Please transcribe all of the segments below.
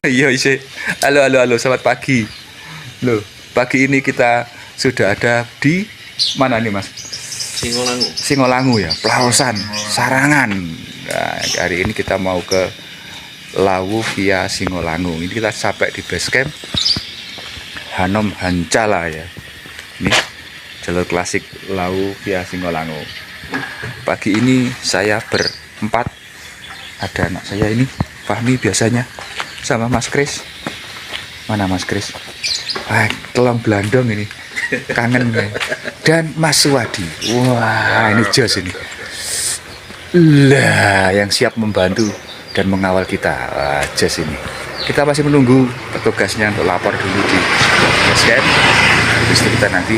Iya, isi. Halo, halo, halo, selamat pagi. Loh, pagi ini kita sudah ada di mana nih, Mas? Singolangu. Singolangu ya, Pelausan, Sarangan. Nah, hari ini kita mau ke Lawu via Singolangu. Ini kita sampai di base camp Hanom Hancala ya. Ini jalur klasik Lawu via Singolangu. Pagi ini saya berempat. Ada anak saya ini, Fahmi biasanya, sama Mas Kris. Mana Mas Kris? Tolong Belandong ini, kangen nih. Dan Mas Suwadi. Wah, ini jos ini. Lah, yang siap membantu dan mengawal kita. Wah, jos ini. Kita masih menunggu petugasnya untuk lapor dulu di base camp. Habis itu kita nanti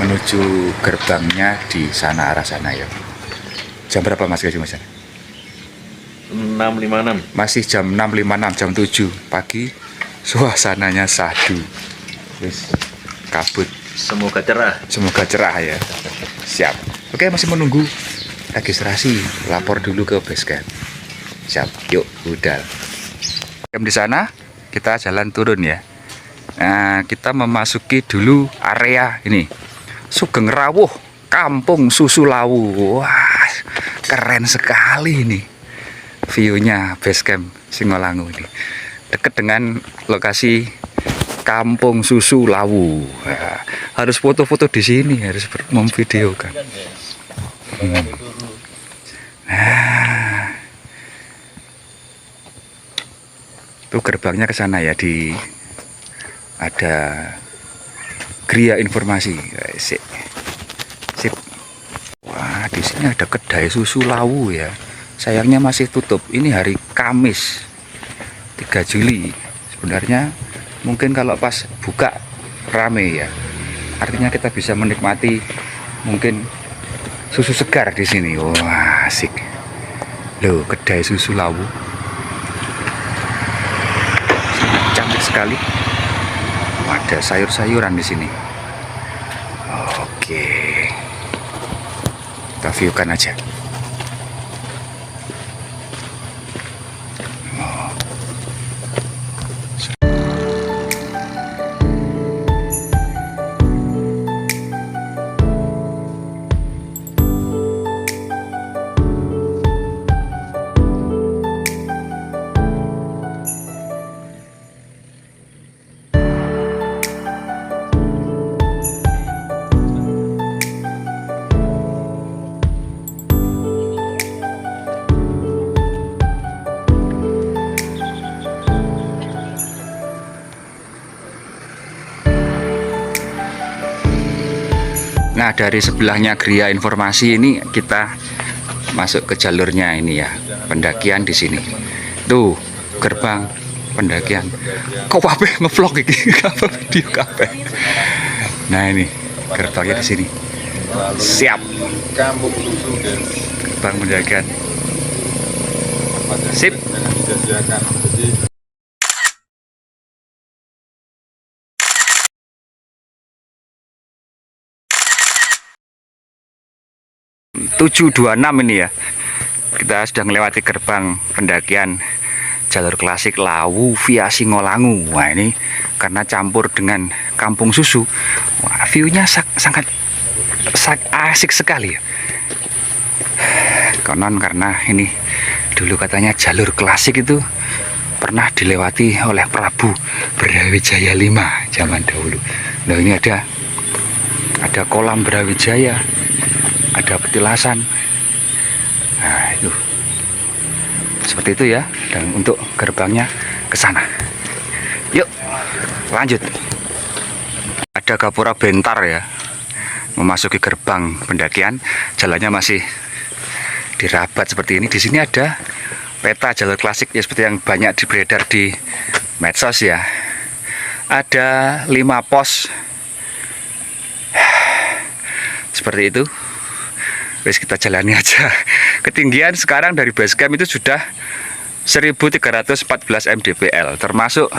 menuju gerbangnya di sana, arah sana ya. Jam berapa Mas Kris? 6.56. Masih jam 6.56, jam 7 pagi. Suasananya sadu. Wis kabut. Semoga cerah. Semoga cerah ya. Siap. Oke, masih menunggu registrasi. Lapor dulu ke base camp. Siap. Yuk, budal. Camp di sana, kita jalan turun ya. Nah, kita memasuki dulu area ini. Sugeng Rawuh, Kampung Susu Lawu. Wah, keren sekali ini. View-nya base camp Singolangu ini. Dekat dengan lokasi Kampung Susu Lawu. Nah, harus foto-foto di sini, harus memvideokan. Nah, itu gerbangnya ke sana ya, di ada Gria Informasi. Sip. Sip. Wah, di sini ada kedai susu Lawu ya. Sayangnya masih tutup. Ini hari Kamis 3 Juli. Sebenarnya mungkin kalau pas buka rame ya. Artinya kita bisa menikmati mungkin susu segar di sini. Wah, asik. Loh, kedai susu Lawu. Cantik sekali. Ada sayur-sayuran di sini. Oke. Kita view-kan aja. Nah, dari sebelahnya Gria Informasi ini kita masuk ke jalurnya ini ya, pendakian di sini. Tuh, gerbang pendakian. Kok wabe ngevlog ini? Apa video kape? Nah, ini gerbangnya di sini. Siap. Gerbang pendakian. Sip. 726 ini ya. Kita sudah melewati gerbang pendakian jalur klasik Lawu via Singolangu. Wah, ini karena campur dengan Kampung Susu. Wah, view-nya sangat asik sekali ya. Konon karena ini dulu katanya jalur klasik itu pernah dilewati oleh Prabu Brawijaya V zaman dahulu. Nah, ini ada kolam Brawijaya, ada petilasan. Nah, itu seperti itu ya. Dan untuk gerbangnya ke sana. Yuk, lanjut. Ada Gapura Bentar ya, memasuki gerbang pendakian. Jalannya masih dirabat seperti ini. Di sini ada peta jalur klasik ya, seperti yang banyak beredar di medsos ya. Ada 5 pos seperti itu. Wes, kita jalani aja. Ketinggian sekarang dari base camp itu sudah 1314 mdpl, termasuk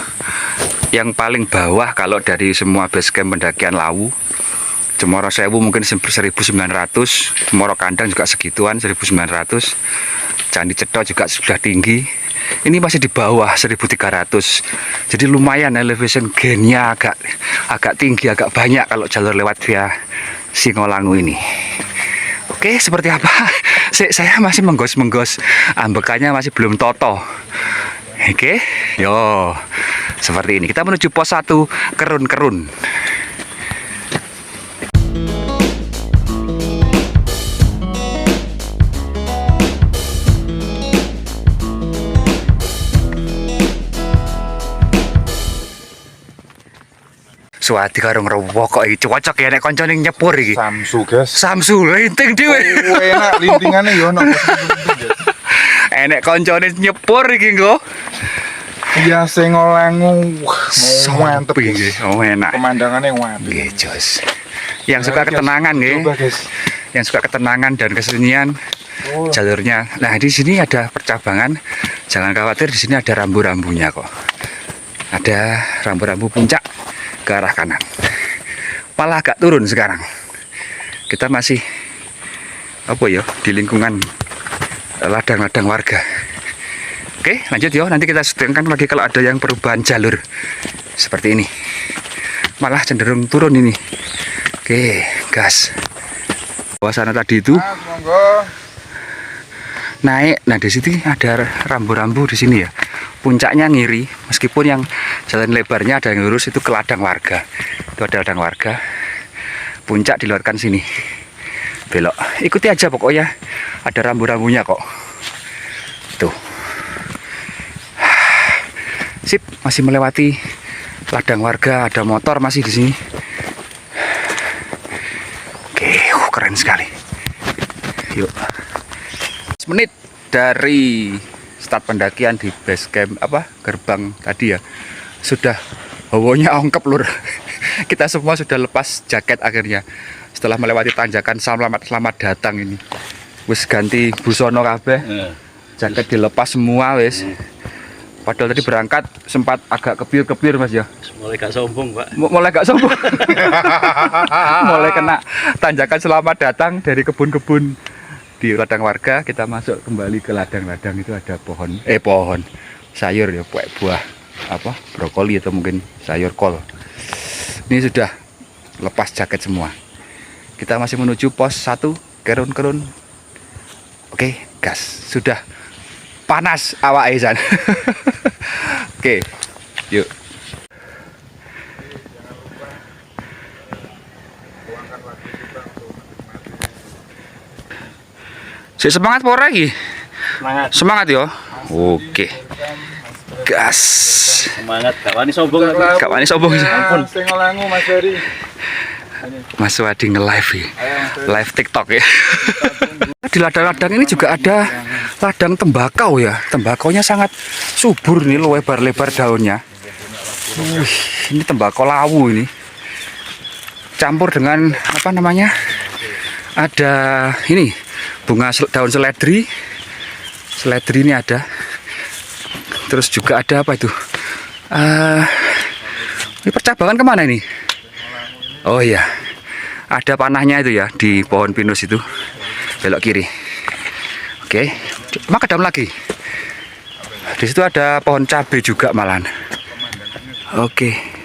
yang paling bawah kalau dari semua base camp pendakian Lawu. Cemoro Sewu mungkin 1900, Cemoro Kandang juga segituan 1900. Candi Cetha juga sudah tinggi. Ini masih di bawah 1300. Jadi lumayan elevation gainnya agak tinggi, agak banyak kalau jalur lewat via Singolangu ini. Oke, seperti apa? Saya masih menggos-menggos, ambekannya masih belum toto. Oke, yo seperti ini. Kita menuju pos 1 Kerun-Kerun. Suwati karo ngrowo kok iki cocok ya nek koncone nyepur iki. Samsu, guys. Samsu linting dhewe. Enak lintingane yo ono. Enek koncone nyepur iki nggo. Iya Singolangu. Mantep iki. Oh enak. Pemandangannya mantep. Nggih, Jos. Yang suka ketenangan nggih. Coba, guys. Yang suka ketenangan dan kesunyian jalurnya. Nah, di sini ada percabangan. Jangan khawatir, di sini ada rambu-rambunya kok. Ada rambu-rambu puncak ke arah kanan. Malah agak turun sekarang. Kita masih di lingkungan ladang-ladang warga. Oke, lanjut yo. Nanti kita setengahkan lagi kalau ada yang perubahan jalur seperti ini. Malah cenderung turun ini. Oke, gas. Bawah sana tadi itu Monggo. naik. Nah, di sini ada rambu-rambu di sini ya. Puncaknya ngiri, meskipun yang jalan lebarnya ada yang lurus itu ke ladang warga. Itu ada ladang warga. Puncak dilewatkan sini. Belok. Ikuti aja pokoknya. Ada rambu-rambunya kok. Tuh. Sip, masih melewati ladang warga, ada motor masih di sini. Oke, keren sekali. Yuk. 10 menit dari start pendakian di base camp gerbang tadi ya. Sudah hawonya ongkep lur. Kita semua sudah lepas jaket akhirnya. Setelah melewati tanjakan selamat datang ini. Wis ganti busono kabeh. Jaket dilepas semua wis. Padahal tadi berangkat sempat agak kebiur-kebiur Mas ya. Mulai gak sombong, Pak. Mulai gak sombong. Mulai kena tanjakan selamat datang dari kebun-kebun di ladang warga. Kita masuk kembali ke ladang-ladang. Itu ada pohon sayur ya, buah brokoli atau mungkin sayur kol. Ini sudah lepas jaket semua. Kita masih menuju pos 1 Kerun-Kerun. Oke, gas. Sudah panas awak Aisan. Oke, yuk. Semangat por lagi. Semangat yo. Oke. Gas. Semangat, gak wani sombong. Gak wani sombong. Ampun. Singolangu Mas Heri. Mas Wadi nge-live ya. Live TikTok ya. Di ladang-ladang ini juga ada ladang tembakau ya. Tembakaunya sangat subur nih, lebar-lebar daunnya. Ini tembakau lawu ini. Campur dengan ada ini bunga daun seledri. Seledri ini ada. Terus juga ada apa itu? Ini percabangan kemana ini? Oh iya, ada panahnya itu ya di pohon pinus itu. Belok kiri. Oke, maka dalam lagi. Di situ ada pohon cabai juga malahan. Oke.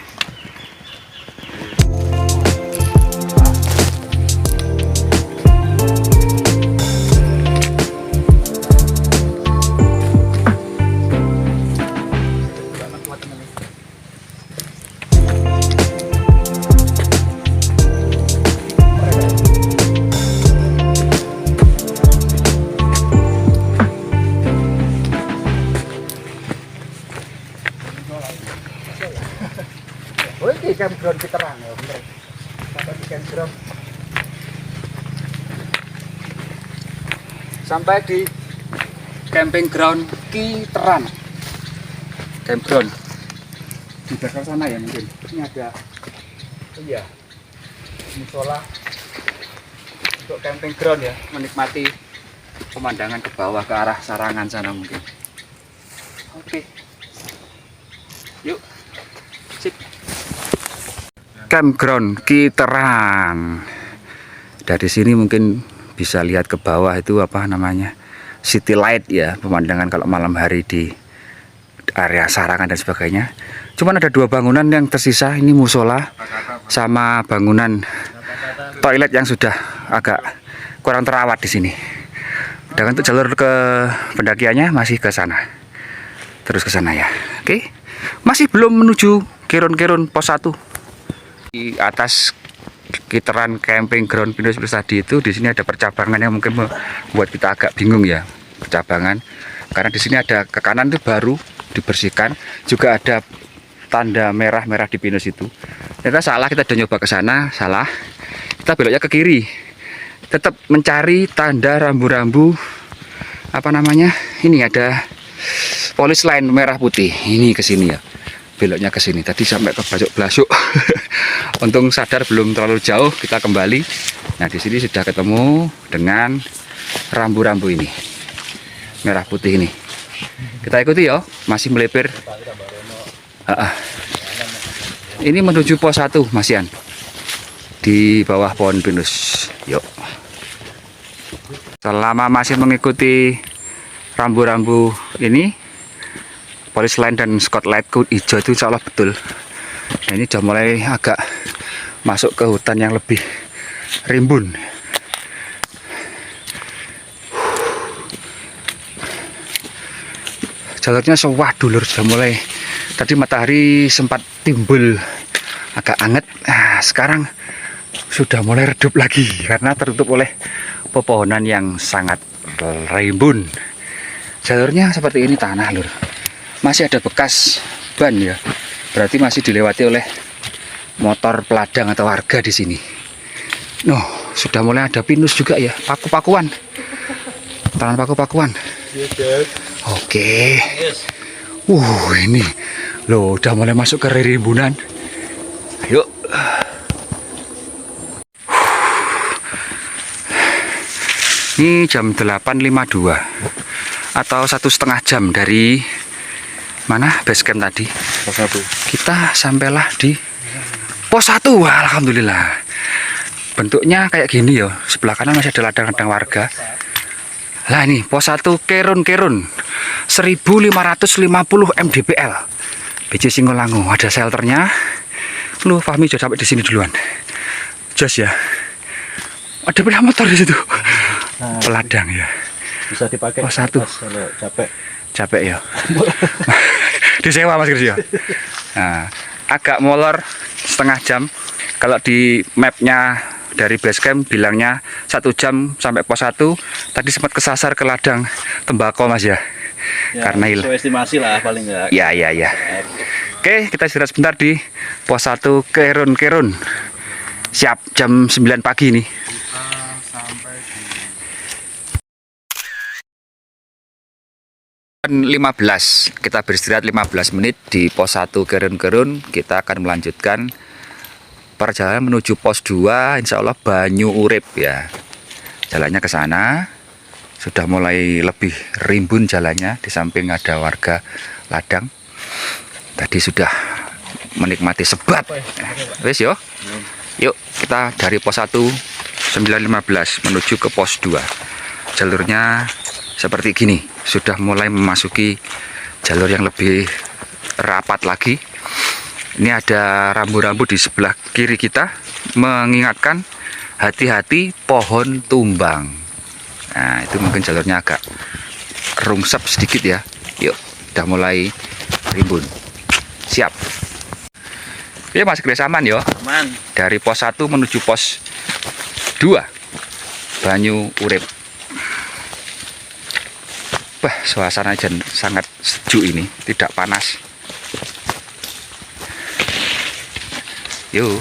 Campground Kiteran ya bener. Sampai di campground. Sampai di camping ground Kiteran. Campground. Di belakang sana ya mungkin. Ini ada musola untuk camping ground ya, menikmati pemandangan ke bawah ke arah Sarangan sana mungkin. Oke. Yuk. Sip. Campground Kiteran. Dari sini mungkin bisa lihat ke bawah itu city light ya, pemandangan kalau malam hari di area Sarangan dan sebagainya. Cuman ada 2 bangunan yang tersisa, ini musola sama bangunan toilet yang sudah agak kurang terawat di sini. Dan untuk jalur ke pendakiannya masih ke sana. Terus ke sana ya. Oke. Masih belum menuju Keron-Keron pos 1. Di atas sekitaran camping ground Pinus Plus tadi itu, di sini ada percabangan yang mungkin membuat kita agak bingung ya, percabangan. Karena di sini ada ke kanan itu baru dibersihkan, juga ada tanda merah-merah di Pinus itu. Ternyata salah, kita udah nyoba ke sana, salah. Kita beloknya ke kiri. Tetap mencari tanda rambu-rambu apa namanya? Ini ada polis line merah putih. Ini ke sini ya. Beloknya ke sini. Tadi sampai ke Blasuk. Untung sadar belum terlalu jauh, kita kembali. Nah, di sini sudah ketemu dengan rambu-rambu ini. Merah putih ini. Kita ikuti ya, masih melipir. Ini menuju pos 1, Masian. Di bawah pohon pinus. Yuk. Selama masih mengikuti rambu-rambu ini, polis line dan spotlight hijau itu insya Allah betul. Nah, ini sudah mulai agak masuk ke hutan yang lebih rimbun. Jalurnya sewah dulur, sudah mulai. Tadi matahari sempat timbul agak anget. Nah, sekarang sudah mulai redup lagi karena tertutup oleh pepohonan yang sangat rimbun. Jalurnya seperti ini, tanah lur. Masih ada bekas ban ya. Berarti masih dilewati oleh motor peladang atau warga di sini. Noh, sudah mulai ada pinus juga ya, paku-pakuan. Tangan paku-pakuan. Oke. Ini loh, udah mulai masuk ke rimbunan. Ayo. Ini jam 8.52 atau 1,5 jam dari mana base camp tadi. Pos 1. Kita sampailah di pos 1. Alhamdulillah. Bentuknya kayak gini ya. Sebelah kanan masih ada ladang-ladang warga. Lah ini pos 1 Keron-Keron 1550 mdpl. BC Singolangu, ada shelternya. Lu Fahmi sudah sampai di sini duluan. Jos ya. Ada sepeda motor di situ. Peladang ya. Bisa dipakai pos 1. kalau capek. Capek ya. Disewa Mas Kris ya. Nah, agak molor setengah jam. Kalau di mapnya dari base camp bilangnya 1 jam sampai pos 1. Tadi sempat kesasar ke ladang tembakau Mas ya. Karena sesuai estimasi lah paling enggak. Ya. Oke, kita istirahat sebentar di pos 1 Keron-Keron. Siap jam 9 pagi nih. Sampai di 15, kita beristirahat 15 menit di pos 1 Keron-Keron. Kita akan melanjutkan perjalanan menuju pos 2, insya Allah Banyu Urip ya. Jalannya ke sana sudah mulai lebih rimbun jalannya, di samping ada warga ladang. Tadi sudah menikmati sebat. Wes yo. Yuk kita dari pos 1 9.15 menuju ke pos 2. Jalurnya seperti gini, sudah mulai memasuki jalur yang lebih rapat lagi. Ini ada rambu-rambu di sebelah kiri kita mengingatkan hati-hati pohon tumbang. Nah, itu mungkin jalurnya agak rungsep sedikit ya. Yuk, udah mulai rimbun. Siap. Oke, Mas Kris aman ya. Aman. Dari pos 1 menuju pos 2 Banyu Urip. Wah, suasana sangat sejuk ini, tidak panas. Yuk.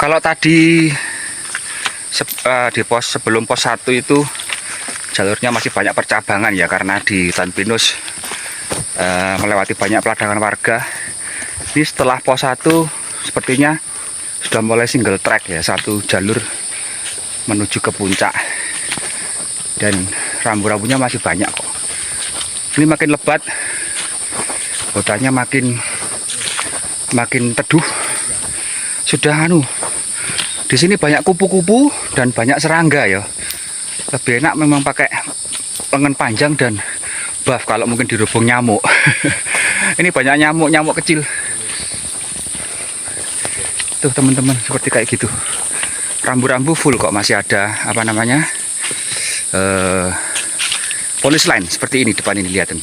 Kalau tadi di pos sebelum pos 1 itu jalurnya masih banyak percabangan ya, karena di Hutan Pinus melewati banyak peladangan warga. Ini setelah pos 1 sepertinya sudah mulai single track ya, satu jalur menuju ke puncak, dan rambu-rambunya masih banyak kok. Ini makin lebat, hutannya makin teduh, sudah di sini banyak kupu-kupu dan banyak serangga ya. Lebih enak memang pakai lengan panjang dan buff kalau mungkin dirubung nyamuk. Ini banyak nyamuk kecil. Tuh teman-teman, seperti kayak gitu. Rambu-rambu full kok, masih ada apa namanya? Police line seperti ini depan ini, lihat nih.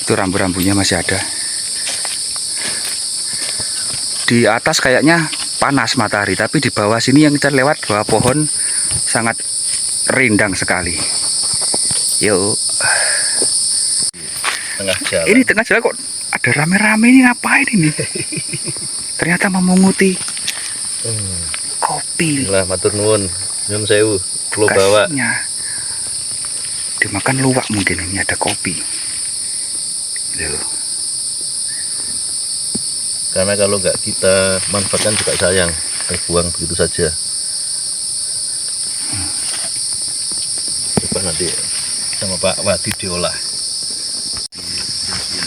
Itu rambu-rambunya masih ada. Di atas kayaknya panas matahari, tapi di bawah sini yang kita lewat bawah pohon sangat rindang sekali. Yuk. Tengah jalan. Ini tengah jalan kok ada rame-rame, ini ngapain ini? Ternyata memunguti kopi. Lah matur nuwun, nyun sewu, kula bawa. Kasihnya dimakan luwak mungkin, ini ada kopi. Loh. Karena kalau nggak kita manfaatkan juga sayang, terbuang begitu saja. Coba nanti sama Pak Wadi diolah.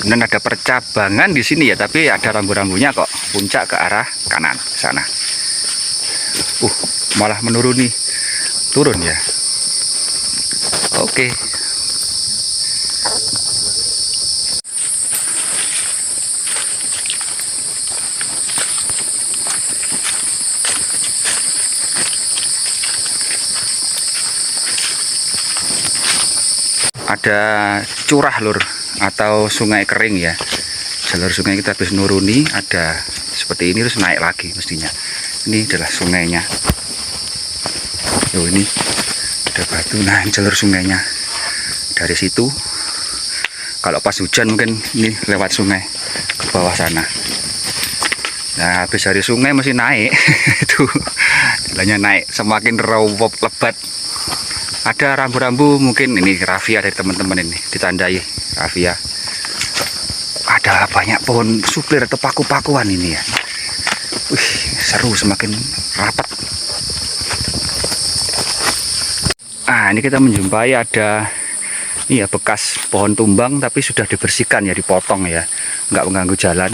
Dan ada percabangan di sini ya, tapi ada rambu-rambunya kok. Puncak ke arah kanan sana. Malah menuruni, turun ya. Oke. Ada curah lur atau sungai kering ya. Jalur sungai kita habis nuruni, ada seperti ini terus naik lagi mestinya. Ini adalah sungainya. Ini ada batu, nah jalur sungainya dari situ. Kalau pas hujan mungkin ini lewat sungai ke bawah sana. Nah habis dari sungai masih naik. Itu jalannya naik, semakin rawop lebat. Ada rambu-rambu, mungkin ini rafia dari teman-teman ini, ditandai rafia. Ada banyak pohon suplir atau paku-pakuan ini ya. Wih, seru, semakin rapat. Ini kita menjumpai ada ini ya, bekas pohon tumbang tapi sudah dibersihkan ya, dipotong ya, nggak mengganggu jalan.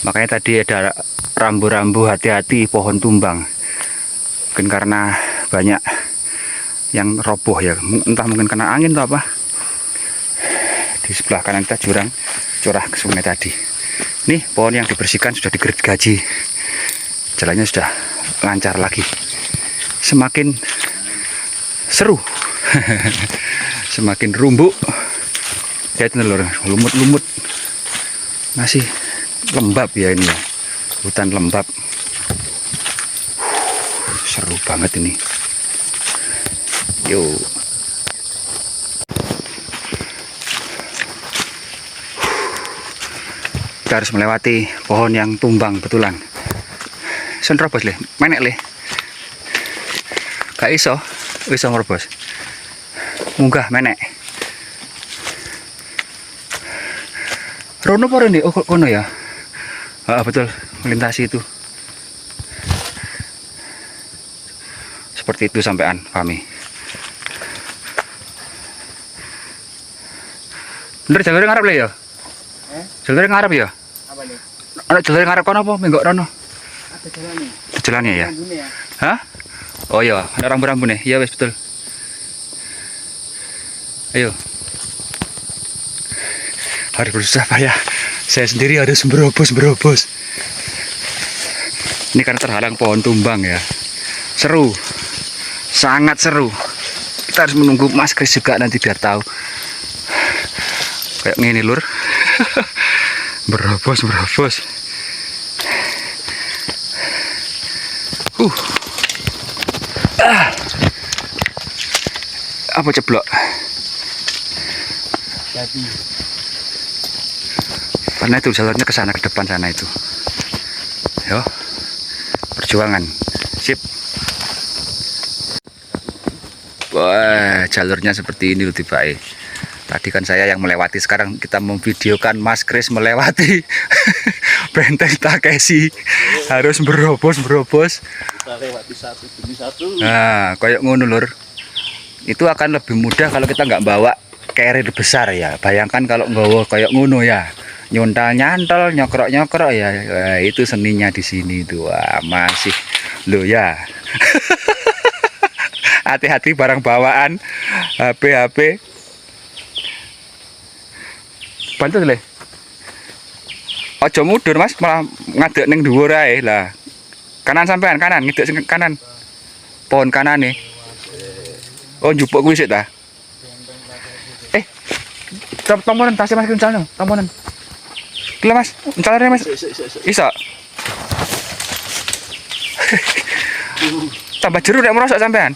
Makanya tadi ada rambu-rambu hati-hati pohon tumbang. Mungkin karena banyak yang roboh ya, entah mungkin kena angin atau apa. Di sebelah kanan kita jurang curah ke sungai tadi. Nih pohon yang dibersihkan sudah digergaji, jalannya sudah lancar lagi, semakin seru. Semakin rumbuk. Lihat lur, lumut-lumut, masih lembab ya ini ya, hutan lembab. Seru banget ini. Yuk. Kita harus melewati pohon yang tumbang betulan. Senrobos le, menek le. Gak iso ngerobos. Munggah menek. Rono apa ini? Oh kono ya. Betul, melintasi itu. Seperti itu sampean, pahami. Bener jalur ngarep le ya? Jalur ngarep ya? Apa nih? Ana jalur ngarep kono apa menggok rono? Ada jalan nih. Jalannya ya? Rambunya ya. Hah? Oh iya, ada rambu-rambu nih. Iya wes betul. Ayo. Harus berusaha payah. Saya sendiri harus berobos. Ini karena terhalang pohon tumbang ya. Seru. Sangat seru. Kita harus menunggu Mas Kris juga nanti biar tahu. Kayak gini lur. Berobos. Apa ceblok? Jadi. Karena itu jalurnya ke sana, ke depan sana itu. Yo. Perjuangan. Sip. Wah, jalurnya seperti ini loh tiba-tiba. Tadi kan saya yang melewati, sekarang kita memvideokan Mas Kris melewati benteng Takeshi. Harus berobos. Kita lewati satu demi satu. Nah, kayak ngono lur. Itu akan lebih mudah kalau kita nggak bawa carrier besar ya. Bayangkan kalau nggawa kayak ngono ya. nyontal nyantol nyokrok nyokrok ya. Wah, itu seninya di sini tuh. Wah, masih lo ya. Hati-hati barang bawaan, HP. Bantu le. Ojo mudur Mas, malah ngadek ning dhuwur ae lah. Kanan sampean, kanan, ngidek sing kanan. Pohon kanan nih. Oh, njupuk kuwi sik ta? Tomponan tasnya Mas kencalno, tomponan. Gila Mas, encalane Mas. Iso. Tambah jeruk nek merosok sampean.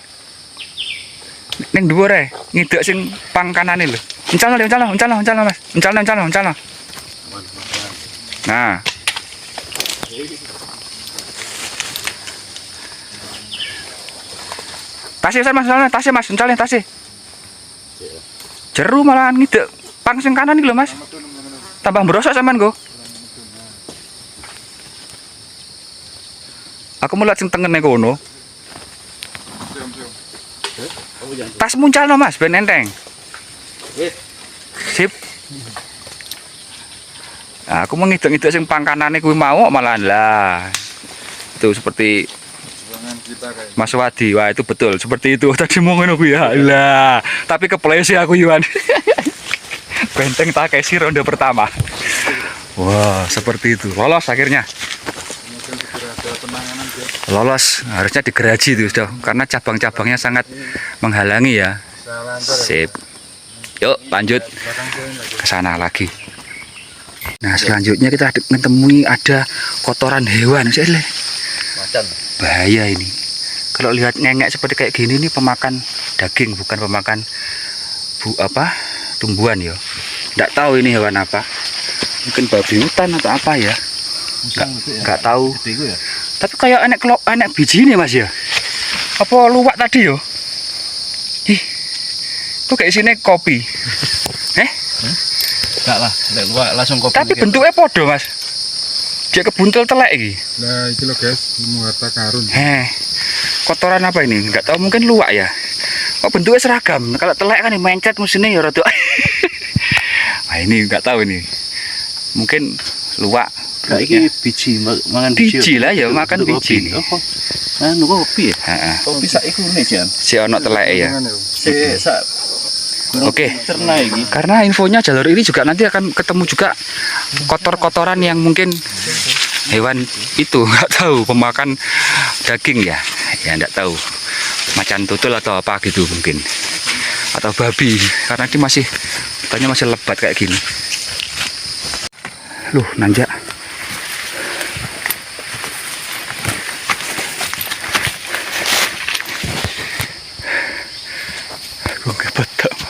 Ning dhuwur ae, ngidek sing pang kanane lho. Encalno Mas. Encalno. Nah. Tasnya Mas, encalne tasnya. Jeru malahan ngidek pang sing kanan iki lho Mas. Tambah merosok sampean go. Aku mulat sing tengene kono. Tas muncalno Mas, ben enteng. Sip. Nah, aku mau ngidek-ngidek sing pang kanane kuwi mau malahan lah. Itu seperti Mas Wadi, wah itu betul seperti itu. Tadi mau ngono kuwi ya. Lah, tapi keplesi aku Yuan. Benteng tak kasih ronde pertama. Wah, seperti itu. Lolos akhirnya. Lolos, harusnya digeraji itu sudah karena cabang-cabangnya sangat menghalangi ya. Sip. Yuk, lanjut ke sana lagi. Nah, selanjutnya kita menemui ada kotoran hewan. Macan. Bahaya ini. Kalau lihat ngengek seperti kayak gini ini pemakan daging, bukan pemakan tumbuhan ya. Tidak tahu ini hewan apa. Mungkin babi hutan atau apa ya. Enggak tahu. Tapi kayak enek biji ini Mas ya. Apa luwak tadi yo? Ih. Itu kayak sini kopi. Enggak lah, nek luwak langsung kopi. Tapi bentuknya podo Mas. Dia kebuntel telek iki. Nah, iki lho guys, nemu harta karun. Kotoran apa ini? Enggak tahu, mungkin luwak ya. Oh, bentuknya seragam. Kalau telek kan mencet musimnya ya rada. Nah, ini enggak tahu ini. Mungkin luwak. Nah, iki biji, mangan biji lah ya, makan biji. Anu kopi ya? Heeh. Kopi sak iku ne, Jan. Si ono telek ya. Sak Oke. cerna iki. Karena infonya jalur ini juga nanti akan ketemu juga kotor-kotoran yang mungkin hewan itu nggak tahu pemakan daging ya nggak tahu macan tutul atau apa gitu mungkin atau babi karena ini masih hutannya masih lebat kayak gini. Loh, nanjak.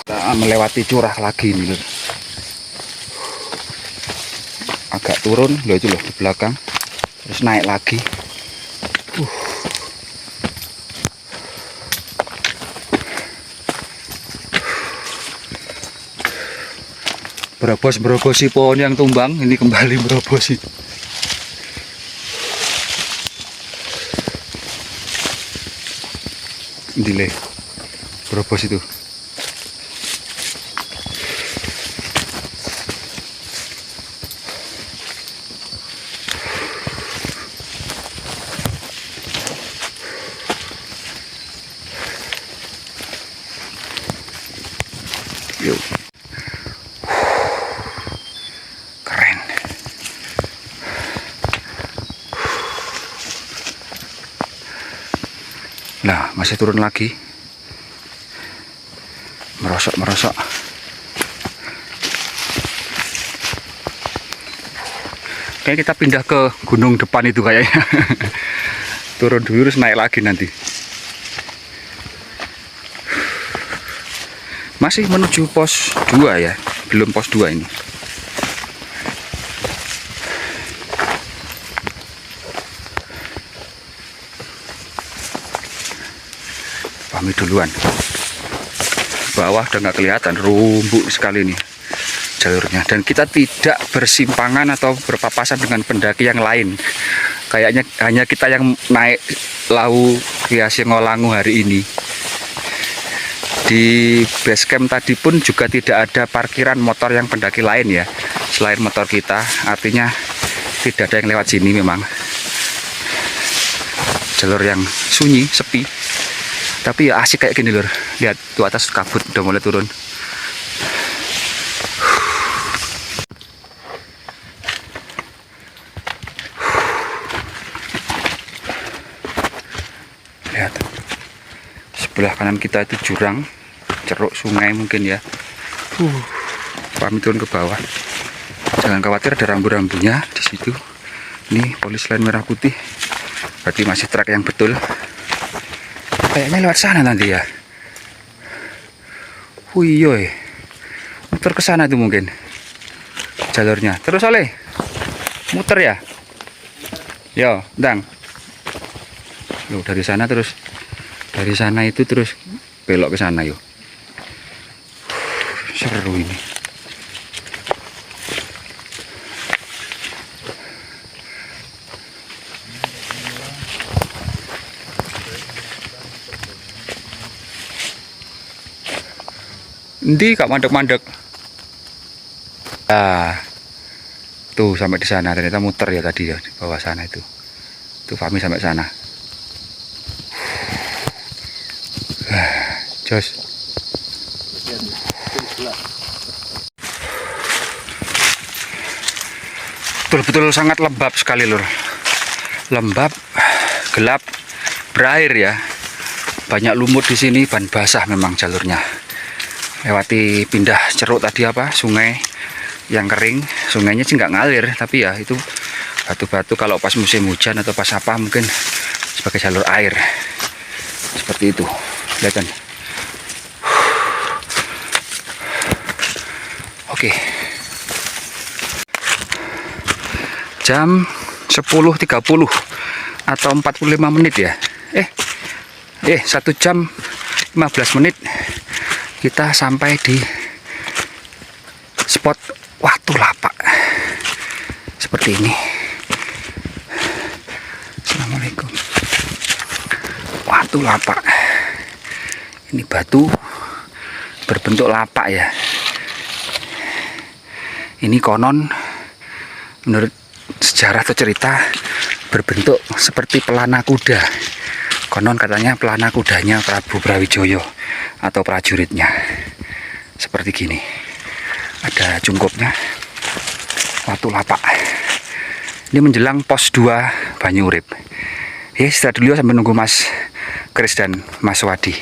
Kita melewati curah lagi nih loh. Agak turun loh itu loh di belakang. Terus naik lagi. Berobosi pohon yang tumbang, ini kembali berobosi. Ini berobos itu. Yuk. Keren. Nah, masih turun lagi. Merosok. Kayaknya kita pindah ke gunung depan itu kayaknya. Turun dulu terus naik lagi nanti. Masih menuju pos 2 ya, belum pos 2 ini. Pahami duluan. Bawah udah nggak kelihatan, rumbuk sekali nih jalurnya. Dan kita tidak bersimpangan atau berpapasan dengan pendaki yang lain. Kayaknya hanya kita yang naik Lau Kiasi Ngolangu hari ini. Di base camp tadi pun juga tidak ada parkiran motor yang pendaki lain ya. selain motor kita, artinya tidak ada yang lewat sini. Memang jalur yang sunyi, sepi, tapi ya asik kayak gini lur. Lihat tuh atas kabut udah mulai turun. Lihat sebelah kanan kita itu jurang, ceruk sungai mungkin ya. Kami turun ke bawah. Jangan khawatir, ada rambu-rambunya di situ. Ini polis lain merah putih. Berarti masih truk yang betul. Kayaknya lewat sana nanti ya. Wuih, muter ke sana tuh mungkin jalurnya. Terus oleh muter ya. Yo, Dang. Loh, dari sana terus, dari sana itu terus belok ke sana yuk. Seru ini. Ndi kak mandek-mandek. Ah, tuh sampai di sana. Ternyata muter ya tadi ya di bawah sana itu. Tuh Fahmi sampai sana. Jos. Betul-betul sangat lembab sekali lur. Lembab, gelap, berair ya. Banyak lumut di sini, ban basah memang jalurnya. Lewati pindah ceruk tadi apa, sungai yang kering. Sungainya sih nggak ngalir, tapi ya itu batu-batu kalau pas musim hujan atau pas apa mungkin sebagai jalur air. Seperti itu, lihat kan. Oke. Jam 10.30 atau 45 menit ya. 1 jam 15 menit kita sampai di spot Watu Lapak seperti ini. Assalamualaikum. Watu Lapak, ini batu berbentuk lapak ya. Ini konon menurut sejarah atau cerita berbentuk seperti pelana kuda. Konon katanya pelana kudanya Prabu Brawijaya atau prajuritnya. Seperti gini. Ada cungkupnya. Watu Lapak. Ini menjelang pos 2 Banyurip. Ya, istirahat dulu sambil nunggu Mas Kris dan Mas Wadi.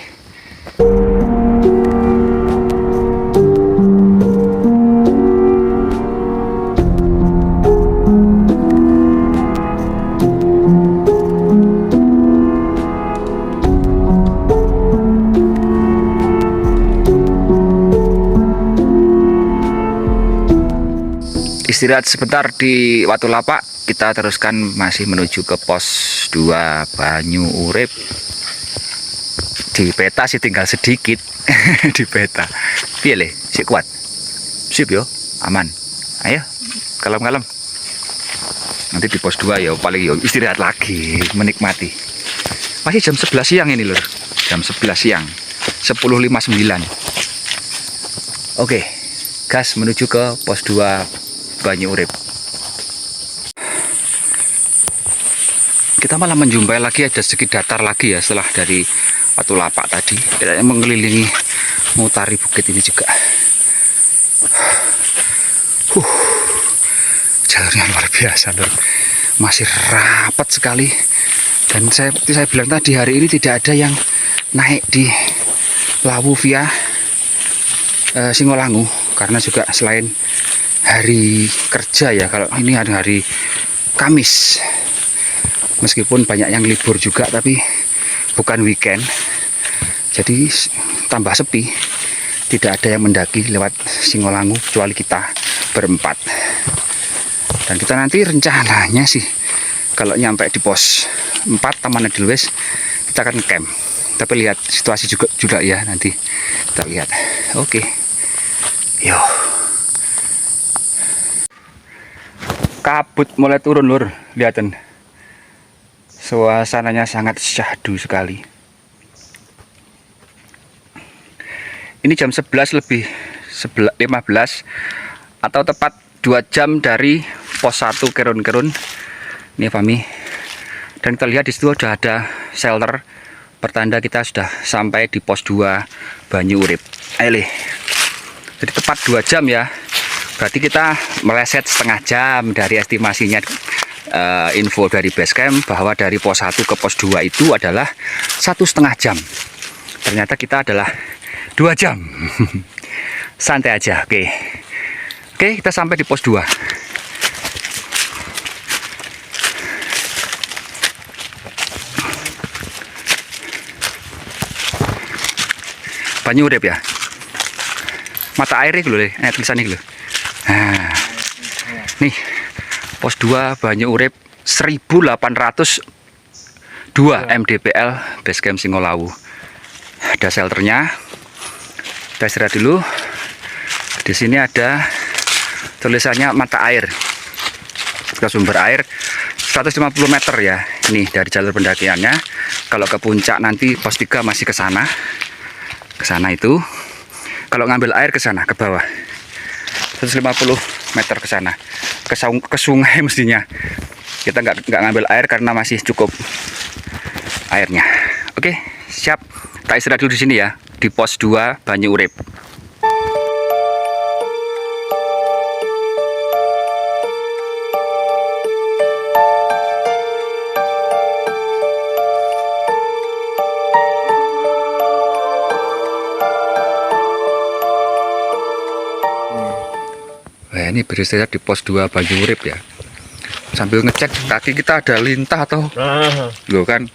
Istirahat sebentar di Watu Lapak, kita teruskan masih menuju ke pos 2 Banyurip. Di peta sih tinggal sedikit. Di peta pilih si kuat sip yo, aman. Ayo kalem-kalem, nanti di pos 2 ya paling yo istirahat lagi, menikmati. Masih jam 11 siang ini lur, jam 11 siang 10.59. Oke, gas menuju ke pos 2 Banyurip. Kita malah menjumpai lagi ada sedikit datar lagi ya setelah dari Watu Lapak tadi. Kita mengelilingi mutari bukit ini juga. Jalurnya luar biasa lur. Masih rapat sekali. Dan seperti saya bilang tadi, hari ini tidak ada yang naik di Lawu via Singolangu, karena juga selain hari kerja ya, kalau ini ada hari Kamis, meskipun banyak yang libur juga tapi bukan weekend, jadi tambah sepi. Tidak ada yang mendaki lewat Singolangu kecuali kita berempat. Dan kita nanti rencananya sih kalau nyampe di pos 4 Taman Edelweiss kita akan camp, tapi lihat situasi juga ya, nanti kita lihat. Oke, yo. Kabut mulai turun lur, lihatin. Suasananya sangat syahdu sekali. Ini jam 11 lebih 15 atau tepat 2 jam dari pos 1 Kerun-Kerun. Ini Fahmi. Dan kita lihat di situ sudah ada shelter, pertanda kita sudah sampai di pos 2 Banyu Urip. Ayo, jadi tepat 2 jam ya. Berarti kita meleset setengah jam dari estimasinya. Info dari base camp bahwa dari pos 1 ke pos 2 itu adalah 1,5 jam. Ternyata kita adalah 2 jam. Santai aja. Oke, kita sampai di pos 2. Banyu Urip ya. Mata airnya dulu deh, tulisannya dulu. Nah, nih pos 2 Banyu Urip 1802 mdpl base camp Singolawu. Ada shelternya. Kita istirahat dulu. Di sini ada tulisannya mata air. Kita sumber air 150 meter ya. Ini dari jalur pendakiannya. Kalau ke puncak nanti pos 3 masih ke sana. Ke sana itu. Kalau ngambil air ke sana ke bawah. 150 meter ke sana. Ke sungai mestinya. Kita nggak ngambil air karena masih cukup airnya. Oke, siap. Kita istirahat dulu di sini ya, di pos 2 Banyu Urip. Nah, ini beristirahat di pos 2 Banyu Urip ya. Sambil ngecek kaki kita ada lintah atau loh kan.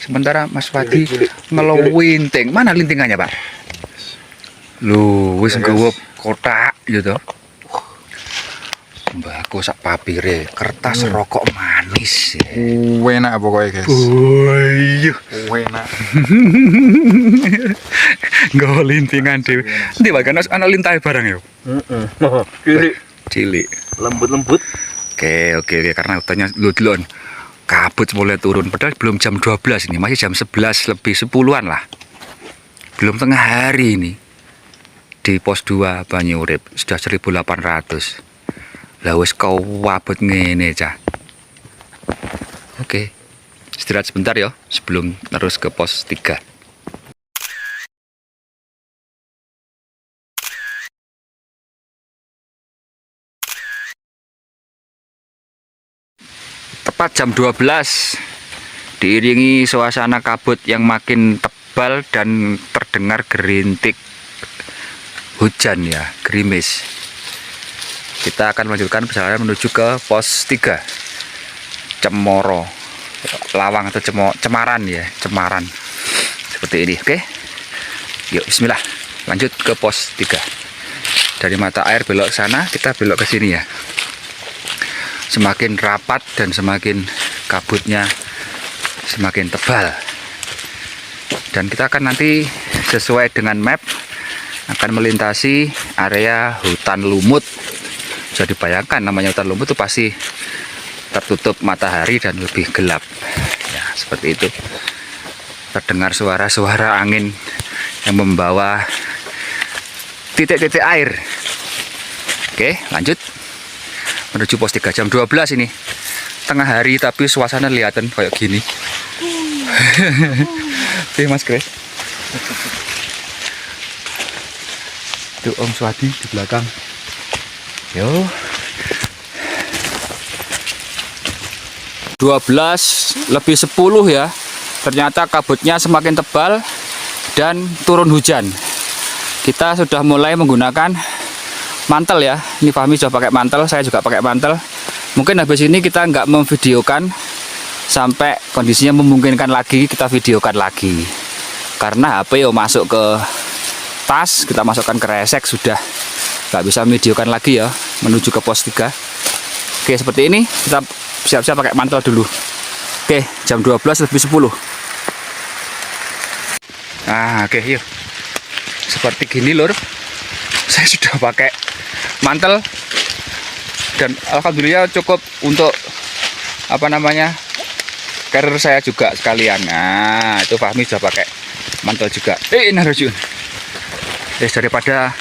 Sementara Mas Wadi ngelowinting. Mana lintingannya, Pak? Loh, wis nggawa kotak gitu. Mbako sak papire, kertas rokok manis. Enak pokoknya guys. Iya. Enak. Nggawa lintingan dhewe. Ndi Pak, ana lintahe barang ya? Cilik. Lembut-lembut. Oke, karena hutannya lodlon. Kabut mulai turun, padahal belum jam 12 ini, masih jam 11 lebih 10-an lah. Belum tengah hari ini. Di pos 2 Banyu Urip sudah 1800. Lah wis kawabut ngene cah. Oke. Istirahat sebentar ya sebelum terus ke pos 3. Tepat jam 12 diiringi suasana kabut yang makin tebal dan terdengar gerintik hujan ya, gerimis. Kita akan melanjutkan perjalanan menuju ke pos 3 Cemoro Lawang atau Cemaran ya, Cemaran seperti ini. Oke, yuk bismillah lanjut ke pos 3. Dari mata air belok ke sana, kita belok ke sini ya. Semakin rapat dan semakin kabutnya semakin tebal. Dan kita akan nanti sesuai dengan map akan melintasi area hutan lumut. Jadi bayangkan namanya hutan lumut itu pasti tertutup matahari dan lebih gelap. Ya, seperti itu. Terdengar suara-suara angin yang membawa titik-titik air. Oke, lanjut. Menuju pos 3 jam 12 ini. Tengah hari tapi suasana kelihatan kayak gini. Oke Mas Kres. Tuh Om Swadi di belakang. Yo. 12 lebih 10 ya. Ternyata kabutnya semakin tebal dan turun hujan. Kita sudah mulai menggunakan mantel ya. Ini Fahmi sudah pakai mantel, saya juga pakai mantel. Mungkin habis ini kita nggak memvideokan sampai kondisinya memungkinkan lagi, kita videokan lagi. Karena HP yo masuk ke tas, kita masukkan ke resek, sudah nggak bisa videokan lagi ya menuju ke pos 3. Oke, seperti ini kita siap-siap pakai mantel dulu. Oke, jam 12 lebih 10. Nah, oke, yuk. Seperti gini lur. Saya sudah pakai mantel dan alhamdulillah cukup untuk carrier saya juga sekalian. Nah, itu Fahmi sudah pakai mantel juga. Narojun. Daripada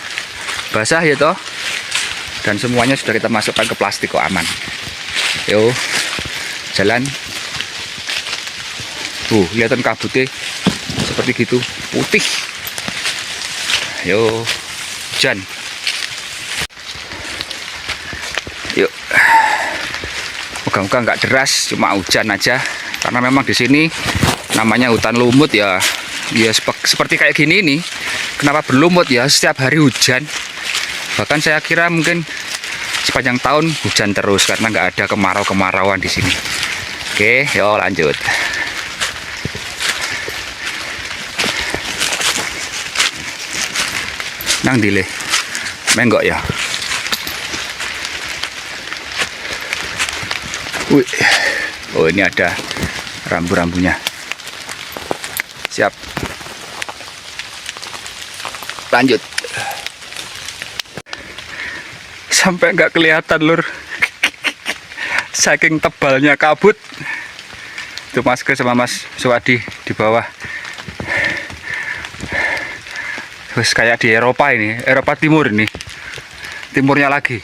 basah ya toh. Dan semuanya sudah kita masukkan ke plastik kok, aman. Yo, jalan. Kelihatan kabutnya seperti gitu, putih. Yo, hujan. Yuk. Moga-moga nggak deras, cuma hujan aja. Karena memang di sini namanya hutan lumut ya. Ya seperti kayak gini nih. Kenapa berlumut ya? Setiap hari hujan. Bahkan saya kira mungkin sepanjang tahun hujan terus karena nggak ada kemarau-kemarauan di sini. Oke, yuk lanjut. Nang dile, menggok ya. Wih, oh ini ada rambu-rambunya. Siap. Lanjut. Sampai nggak kelihatan lur. Saking tebalnya kabut. Itu masker sama Mas Suwadi di bawah. Terus kayak di Eropa ini, Eropa Timur ini. Timurnya lagi.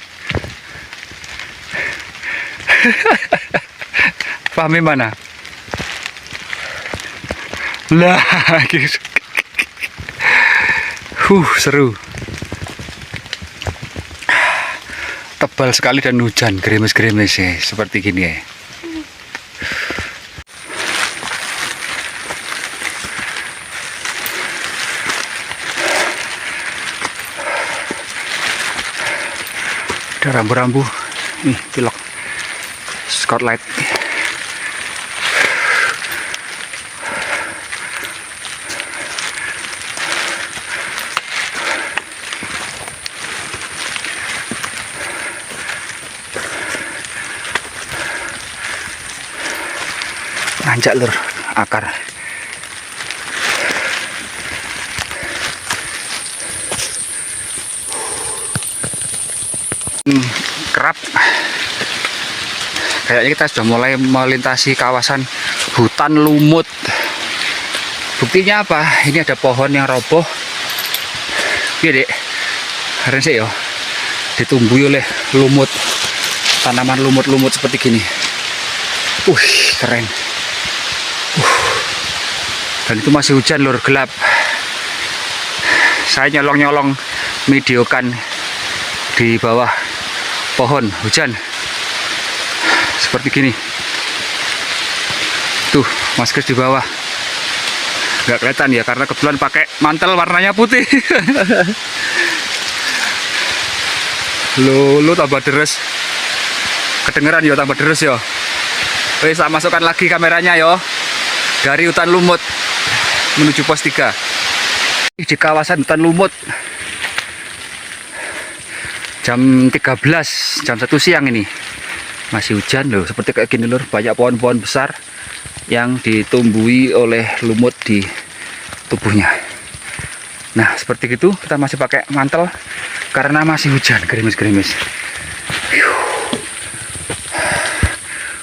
Pahami mana? Lah, gitu. Seru. Tebal sekali dan hujan, gerimis-gerimis ya, seperti gini ya. Ada rambu-rambu. Nih, pilok. Spotlight. Nanjak lur akar. Kerap. Kayaknya kita sudah mulai melintasi kawasan hutan lumut. Buktinya apa? Ini ada pohon yang roboh. Iya dek, keren sih yo. Ditumbuhi oleh lumut, tanaman lumut-lumut seperti gini. Keren. Dan itu masih hujan lur, gelap. Saya nyolong-nyolong videokan di bawah pohon hujan seperti gini. Tuh masker di bawah nggak kelihatan ya karena kebetulan pakai mantel warnanya putih. Lu tambah deres, kedengeran ya tambah deres ya. Oke, saya masukkan lagi kameranya yo dari hutan lumut menuju pos 3 di kawasan hutan lumut. Jam 13, jam 1 siang ini masih hujan loh, seperti kayak gini lur. Banyak pohon-pohon besar yang ditumbuhi oleh lumut di tubuhnya. Nah seperti itu, kita masih pakai mantel karena masih hujan, gerimis-gerimis.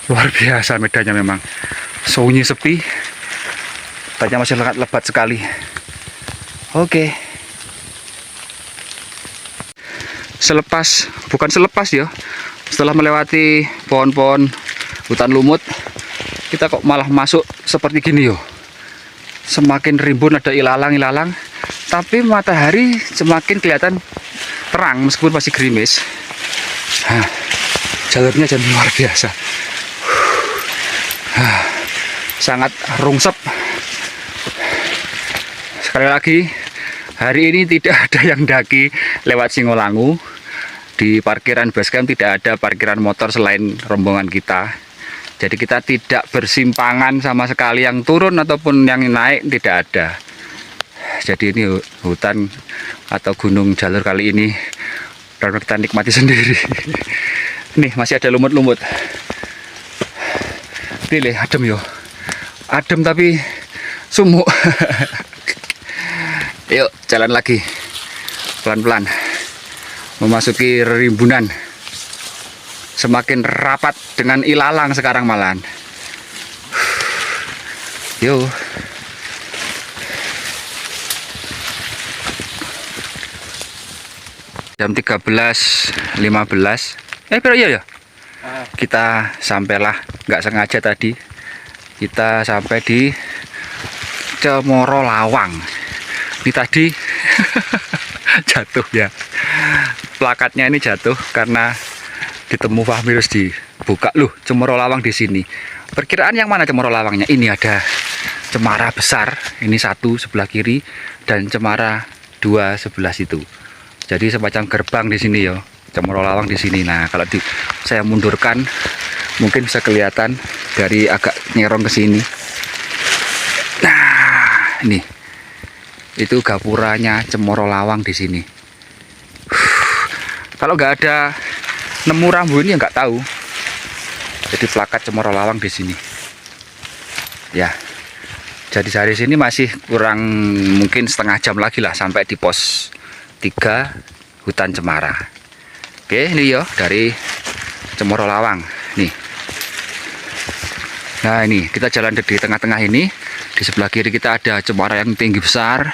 Luar biasa medannya memang, sunyi sepi, hutannya masih lebat sekali. Oke. Bukan selepas ya, setelah melewati pohon-pohon hutan lumut, kita kok malah masuk seperti gini yo. Semakin rimbun, ada ilalang-ilalang, tapi matahari semakin kelihatan terang meskipun masih gerimis. Jalurnya jadi luar biasa. Sangat rungsep. Sekali lagi, hari ini tidak ada yang daki lewat Singolangu. Di parkiran basecamp tidak ada parkiran motor selain rombongan kita. Jadi kita tidak bersimpangan sama sekali, yang turun ataupun yang naik tidak ada. Jadi ini hutan atau gunung jalur kali ini benar-benar kita nikmati sendiri. Nih masih ada lumut-lumut. Pilih adem yo. Adem tapi sumuk. Yuk jalan lagi pelan-pelan memasuki rimbunan. Semakin rapat dengan ilalang sekarang malahan. Yuk. Jam 13.15. Pero iya ya. Kita sampailah, nggak sengaja tadi. Kita sampai di Cemoro Lawang. Ini tadi jatuh ya. Plakatnya ini jatuh karena ditemu Fahmi terus dibuka. Loh, Cemoro Lawang di sini. Perkiraan yang mana Cemoro Lawangnya? Ini ada cemara besar, ini satu sebelah kiri dan cemara dua sebelah situ. Jadi semacam gerbang di sini ya, Cemoro Lawang di sini. Nah, kalau saya mundurkan mungkin bisa kelihatan dari agak nyerong ke sini. Nah, ini itu gapuranya Cemoro Lawang di sini. Kalau nggak ada nemu rambu ini ya nggak tahu. Jadi plakat Cemoro Lawang di sini. Ya. Jadi dari sini masih kurang mungkin setengah jam lagi lah sampai di pos 3 hutan cemara. Oke, ini ya dari Cemoro Lawang. Nih. Nah, ini kita jalan di tengah-tengah ini. Di sebelah kiri kita ada cemara yang tinggi besar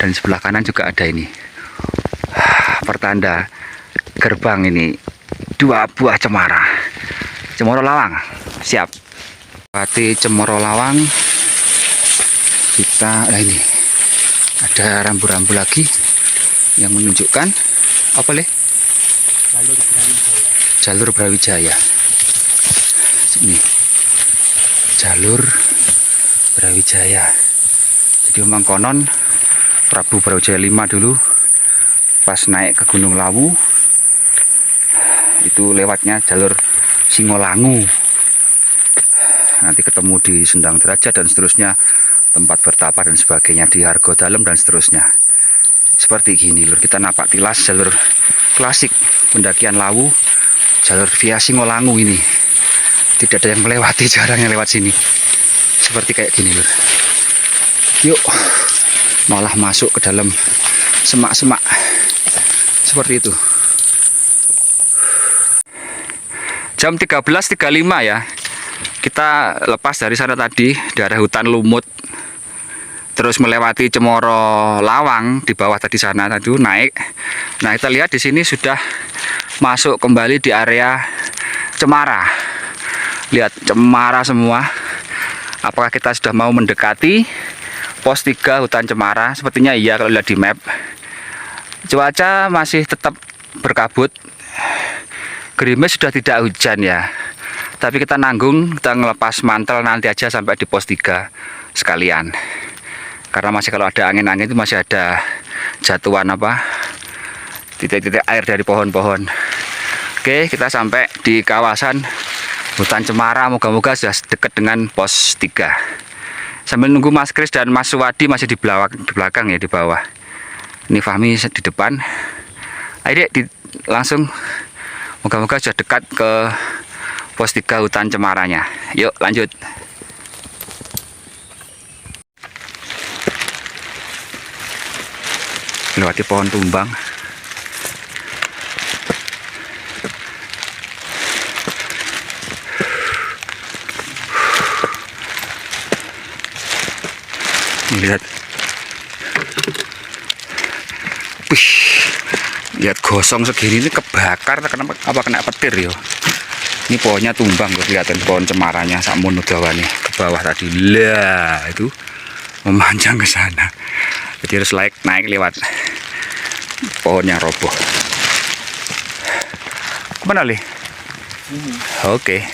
dan di sebelah kanan juga ada ini. Pertanda gerbang ini 2 buah cemara. Cemoro Lawang. Siap. Pati Cemoro Lawang. Kita ini ada rambu-rambu lagi yang menunjukkan apa leh? Jalur Brawijaya. Sini. Jalur Brawijaya. Jadi memang konon Prabu Brawijaya 5 dulu pas naik ke Gunung Lawu itu lewatnya jalur Singolangu. Nanti ketemu di Sendang Derajat dan seterusnya, tempat bertapa dan sebagainya di Hargodalem dan seterusnya. Seperti gini lur, kita napak tilas jalur klasik pendakian Lawu, jalur via Singolangu ini. Tidak ada yang melewati, jarang yang lewat sini. Seperti kayak gini lur. Yuk, malah masuk ke dalam semak-semak. Seperti itu. Jam 13.35 ya. Kita lepas dari sana tadi, daerah hutan lumut. Terus melewati Cemoro Lawang di bawah tadi sana tadi naik. Nah, kita lihat di sini sudah masuk kembali di area cemara. Lihat cemara semua. Apakah kita sudah mau mendekati pos 3 hutan cemara? Sepertinya iya kalau lihat di map. Cuaca masih tetap berkabut. Gerimis sudah tidak hujan ya. Tapi kita nanggung, kita ngelepas mantel nanti aja sampai di pos 3 sekalian. Karena masih kalau ada angin-angin itu masih ada jatuhan apa titik-titik air dari pohon-pohon. Oke, kita sampai di kawasan hutan cemara. Moga-moga sudah dekat dengan pos 3. Sambil nunggu Mas Kris dan Mas Suwadi masih di belakang ya, di bawah. Ini Fahmi di depan. Ayo dek, langsung. Moga-moga sudah dekat ke pos 3 hutan cemaranya. Yuk lanjut. Lewati pohon tumbang. Lihat. Wih. Lihat gosong segini ini kebakar, kenapa apa kena petir ya? Ini pohonnya tumbang, kelihatan pohon cemaranya sakmono dawane ke bawah tadi. Lah, itu memanjang ke sana. Jadi harus naik lewat pohon yang roboh. Kemana li? Oke,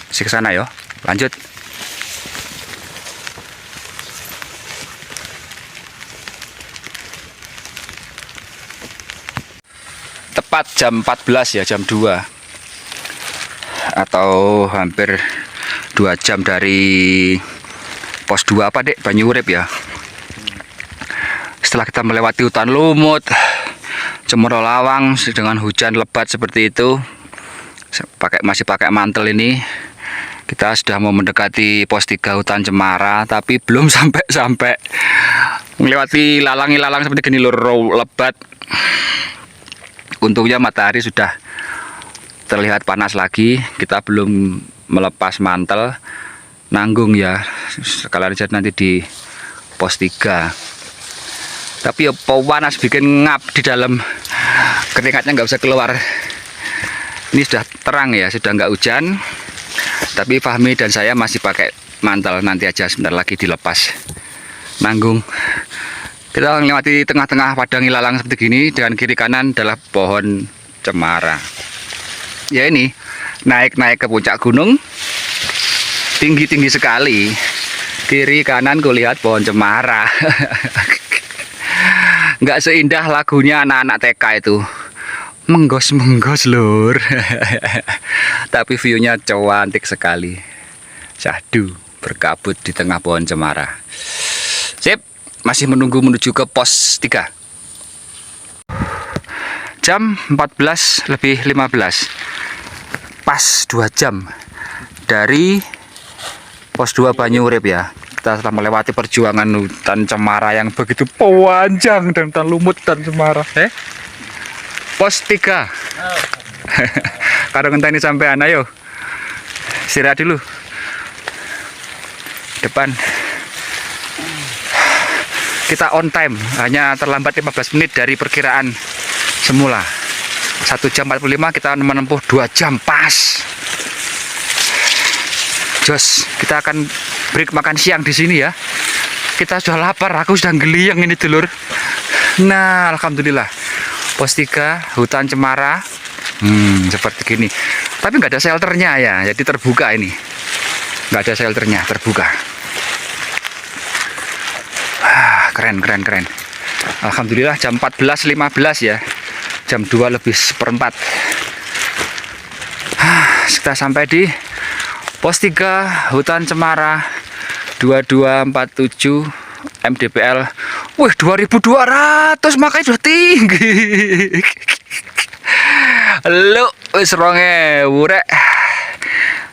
si ke sana ya. Lanjut. Tepat jam 14 ya, jam 2 atau hampir 2 jam dari pos 2 apa dek, Banyurip ya. Setelah kita melewati hutan lumut Cemoro Lawang dengan hujan lebat seperti itu, masih pakai mantel ini, kita sudah mau mendekati pos 3 hutan cemara, tapi belum sampai melewati lalang seperti gini lur, lebat. Untungnya matahari sudah terlihat panas lagi. Kita belum melepas mantel, nanggung ya sekalian aja nanti di pos 3. Tapi ya panas bikin ngap di dalam Keringatnya nggak usah keluar. Ini sudah terang ya, sudah nggak hujan. Tapi Fahmi dan saya masih pakai mantel, nanti aja sebentar lagi dilepas. Nanggung. Kita melewati tengah-tengah padang ilalang seperti gini, dengan kiri kanan adalah pohon cemara. Ya ini, naik-naik ke puncak gunung, tinggi-tinggi sekali. Kiri kanan kulihat pohon cemara. Nggak seindah lagunya anak-anak TK itu. Menggos-menggos lur. Tapi view-nya cantik sekali. Syahdu berkabut di tengah pohon cemara. Sip, masih menunggu menuju ke pos 3. Jam 14 lebih 15. Pas 2 jam dari pos 2 Banyurip ya. Kita telah melewati perjuangan hutan cemara yang begitu panjang dan hutan lumut dan cemara. Pos 3. Karo ngenteni sampean, ayo. Istirahat dulu. Depan. Kita on time, hanya terlambat 15 menit dari perkiraan semula. 1 jam 45, kita menempuh 2 jam pas. Jos, kita akan break makan siang di sini ya. Kita sudah lapar, aku sudah geliang ini dulur. Nah, alhamdulillah. Pos 3, hutan cemara. Seperti gini. Tapi nggak ada shelternya ya, jadi terbuka ini. Nggak ada shelternya, terbuka. Keren. Alhamdulillah jam 14.15 ya. Jam 2 lebih seperempat. Kita sampai di pos 3, hutan cemara 2247 MDPL. Wih, 2200, makanya sudah tinggi. Lu wis 2000 rek.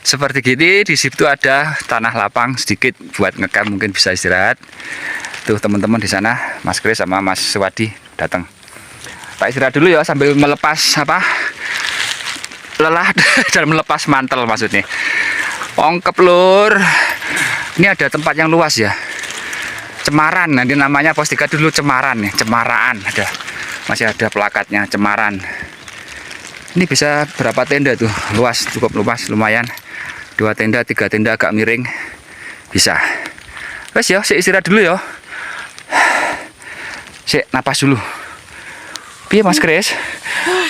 Seperti gini, di situ ada tanah lapang sedikit buat ngecamp, mungkin bisa istirahat. Tuh teman-teman di sana, Mas Kris sama Mas Swadi datang. Tak istirahat dulu ya sambil melepas lelah dan melepas mantel maksudnya. Ongkep lur. Ini ada tempat yang luas ya. Cemaran, nanti namanya pos 3 dulu Cemaran nih, Cemaraan ada. Masih ada plakatnya Cemaran. Ini bisa berapa tenda tuh? Luas, cukup luas, lumayan. 2 tenda, 3 tenda agak miring. Bisa. Wes ya, saya istirahat dulu ya. Saya napas dulu. Piye Mas Kris?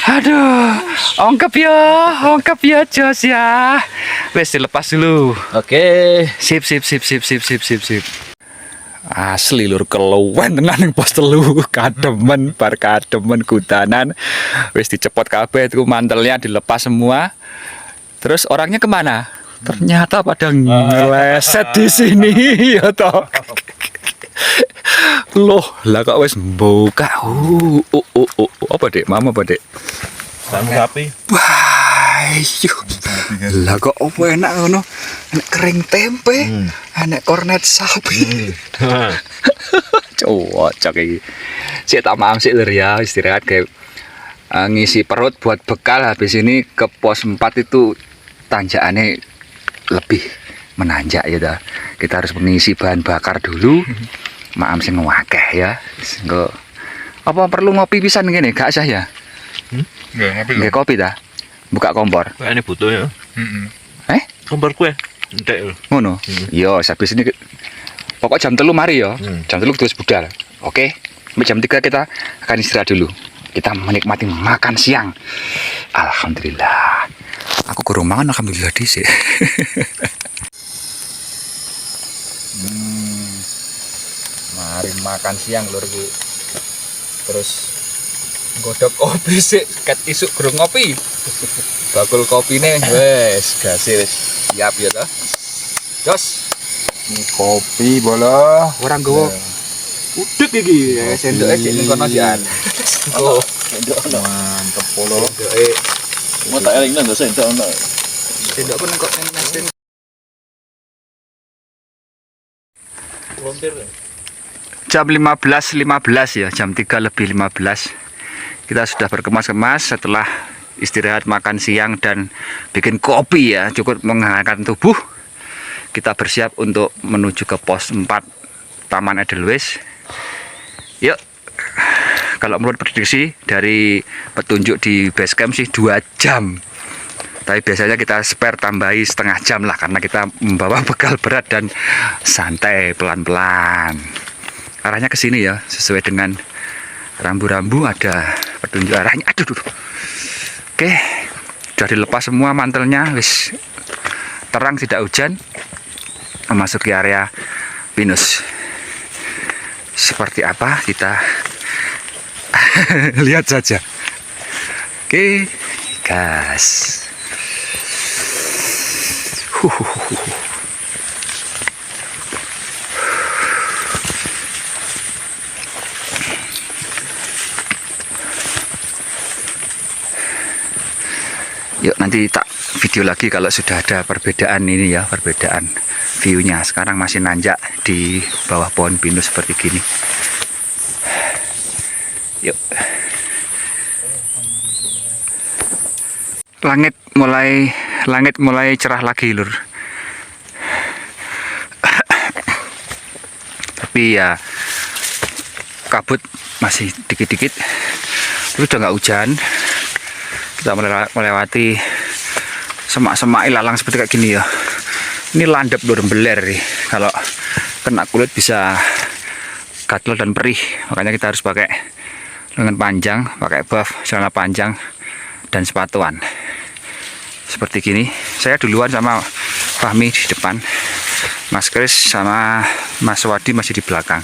Aduh, ongkep ya Jos ya. Wes dilepas dulu. Oke. Sip. Asli lur keluwen tenan ning pos 3, kademen bar kademen kutanan. Wis dicepot kabeh itu mantelnya dilepas semua. Terus orangnya kemana? Ternyata pada ngeleset di sini ya toh. Loh, lah kok wis mbuka. Apa Dek? Mama apa Dek? Sama sapi. Wah, lah kok apa enak ngono? Enak kering tempe, enak kornet sapi. Cocok iki. Sik tak maam sik lur ya, istirahat kayak ngisi perut buat bekal. Habis ini ke pos 4 itu tanjakannya lebih menanjak ya dah. Kita harus mengisi bahan bakar dulu. Maam sing ngakeh ya. Engko apa perlu ngopi pisan ngene? Gak usah ya? Nggak kopi dah. Buka kompor. Ini butuh ya. Kompor kue. Entek. Ngono. Yo, habis ini pokok jam 3 mari ya. Jam 3 terus budal. Oke. Sampai jam 3 kita akan istirahat dulu. Kita menikmati makan siang. Alhamdulillah. Aku kurang mangan alhamdulillah dhisik. Mari makan siang lur iki. Terus godok kopi sih, ket isuk gerung ngopi. Bakul kopine wes gase wis siap ya toh. Jos. Ini kopi bola. Orang gowo. Udek iki sendoke cek ning kono sian. Oh, sendok ono. Mantep polo. Sendoke. Mau tak eling nang sendok ono. Sendok pun kok ning mesin. Jam 15.15 ya, jam 3 lebih 15. Kita sudah berkemas-kemas setelah istirahat makan siang dan bikin kopi ya, cukup menghangatkan tubuh. Kita bersiap untuk menuju ke pos 4 Taman Edelweiss. Yuk, kalau menurut prediksi dari petunjuk di base camp sih 2 jam. Tapi biasanya kita spare tambahi setengah jam lah, karena kita membawa bekal berat dan santai pelan-pelan. Arahnya ke sini ya, sesuai dengan rambu-rambu ada petunjuk arahnya. Aduh. Oke, sudah dilepas semua mantelnya, wis terang tidak hujan. Memasuki area pinus. Seperti apa kita lihat saja. Oke, gas. Yuk nanti tak video lagi kalau sudah ada perbedaan ini ya, perbedaan view-nya. Sekarang masih nanjak di bawah pohon pinus seperti gini. Yuk. Langit mulai cerah lagi, Lur. Tapi ya kabut masih dikit-dikit. Terus udah nggak hujan. Kita melewati semak-semak ilalang seperti kayak gini ya. Ini landep, Lur, beler nih. Kalau kena kulit bisa gatel dan perih. Makanya kita harus pakai lengan panjang, pakai buff, celana panjang, dan sepatuan. Seperti gini. Saya duluan sama Fahmi di depan, Mas Kris sama Mas Wadi masih di belakang.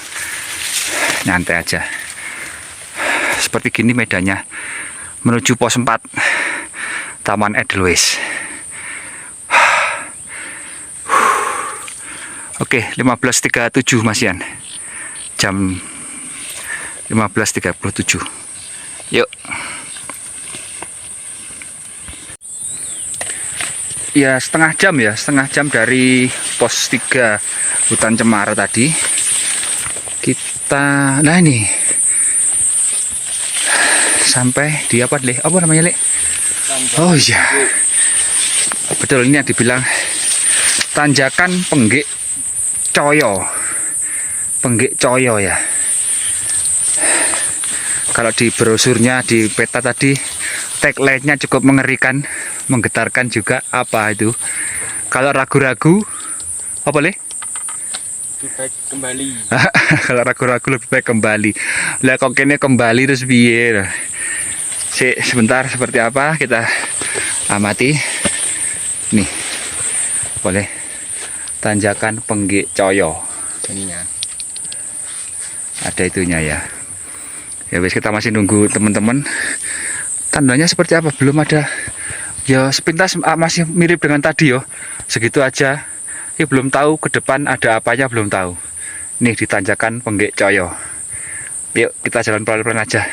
Nyantai aja. Seperti gini medannya menuju pos 4 Taman Edelweiss. Oke, 15.37 Mas Yan. Jam 15.37. Yuk. Ya setengah jam dari pos 3 hutan cemara tadi. Kita, nah ini sampai di apa namanya, Le? Oh iya, betul, ini yang dibilang tanjakan Penggik Coyo ya. Kalau di brosurnya, di peta tadi, tagline-nya cukup mengerikan, menggetarkan juga. Apa itu? Kalau ragu-ragu, apa, Le? Lebih baik kembali. Kalau ragu-ragu lebih baik kembali. Lah kok kene kembali terus piye? Sebentar, seperti apa kita amati. Nih, boleh tanjakan Penggik Coyo. Ininya ada itunya ya. Ya wis, kita masih nunggu teman-teman. Tandanya seperti apa? Belum ada. Ya sepintas masih mirip dengan tadi yo. Segitu aja. Ya belum tahu ke depan ada apanya, belum tahu. Nih di tanjakan Penggik Coyo. Yuk kita jalan pelan-pelan aja.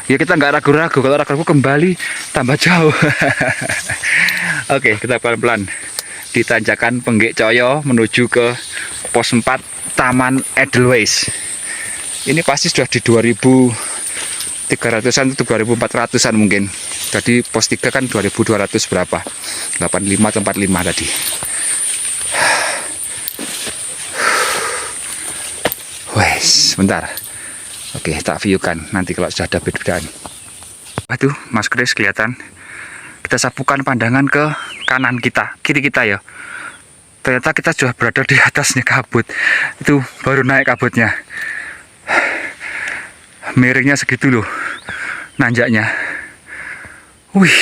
Ya kita nggak ragu-ragu. Kalau ragu-ragu kembali tambah jauh. Oke, kita pelan-pelan di tanjakan Penggik Coyo menuju ke pos 4 Taman Edelweiss. Ini pasti sudah di 2300-an atau 2400-an mungkin. Jadi pos 3 kan 2200 berapa? 85 atau 45 tadi. Wes, sebentar. Oke, tak view-kan nanti kalau sudah ada perbedaan. Waduh, Mas Kris kelihatan. Kita sapukan pandangan ke kanan kita, kiri kita ya. Ternyata kita sudah berada di atasnya kabut. Itu baru naik kabutnya. Miringnya segitu loh, nanjaknya. Wih,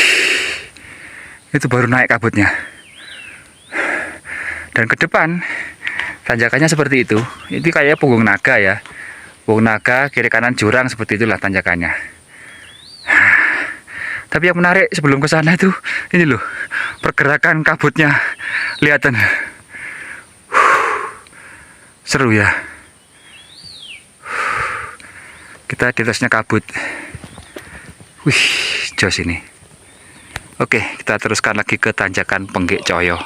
itu baru naik kabutnya. Dan ke depan tanjakannya seperti itu. Ini kayak punggung naga ya. Punggung naga, kiri kanan jurang, seperti itulah tanjakannya. Tapi yang menarik sebelum ke sana itu ini loh, pergerakan kabutnya kelihatan. Seru ya. Kita di atasnya kabut. Wih, jos ini. Oke, kita teruskan lagi ke tanjakan Penggik Coyo.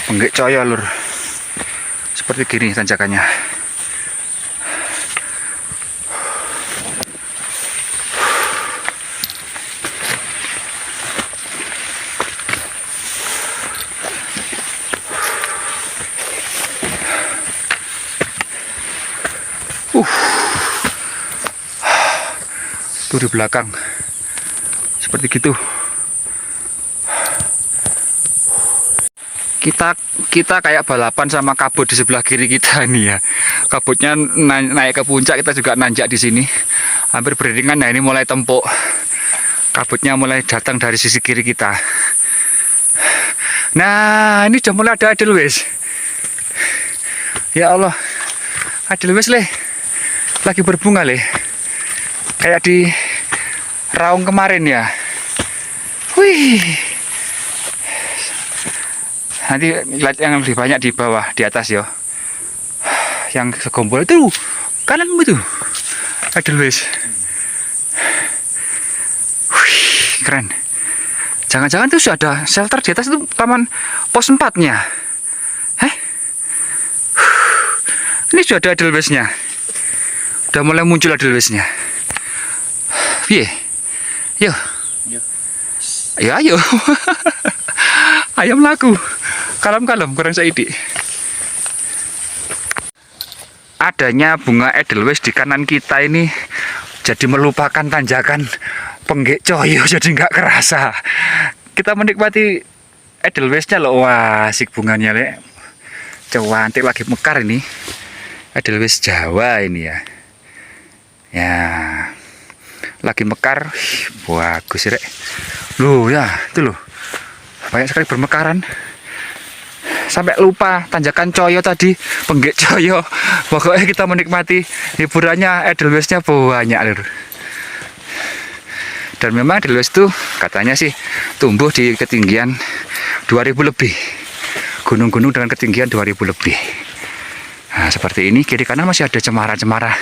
Penggik Coyo, Lur. Seperti gini tanjakannya. Tuh di belakang seperti gitu. Kita kayak balapan sama kabut di sebelah kiri kita nih ya. Kabutnya naik ke puncak, kita juga nanjak di sini. Hampir beriringan. Nah ini mulai tempuk. Kabutnya mulai datang dari sisi kiri kita. Nah ini udah mulai ada Edelweiss. Ya Allah, Edelweiss leh, lagi berbunga leh. Kayak di Raung kemarin ya. Wih. Nanti lihat yang lebih banyak di bawah, di atas ya. Yang segombol itu kananmu itu Edelweiss. Wih, keren. Jangan-jangan itu sudah ada shelter di atas itu, taman pos 4-nya. Ini sudah ada Edelweiss-nya. Udah mulai muncul Edelweiss-nya. Piye? Yo. Ya ayo. Ayo melaku. Kalem-kalem kurang saidi. Adanya bunga Edelweiss di kanan kita ini jadi melupakan tanjakan Penggek Coyo, jadi nggak kerasa. Kita menikmati Edelweiss-nya loh. Wah, asik bunganya le. Cantik lagi mekar ini. Edelweiss Jawa ini ya. Ya. Lagi mekar. Bagus rek. Loh ya, itu loh. Banyak sekali bermekaran. Sampai lupa tanjakan Coyo tadi, Penggek Coyo. Pokoknya kita menikmati hiburannya, Edelweiss-nya banyak lho. Dan memang Edelweiss itu katanya sih tumbuh di ketinggian 2000 lebih. Gunung-gunung dengan ketinggian 2000 lebih. Nah, seperti ini, kiri kanan masih ada cemara-cemara.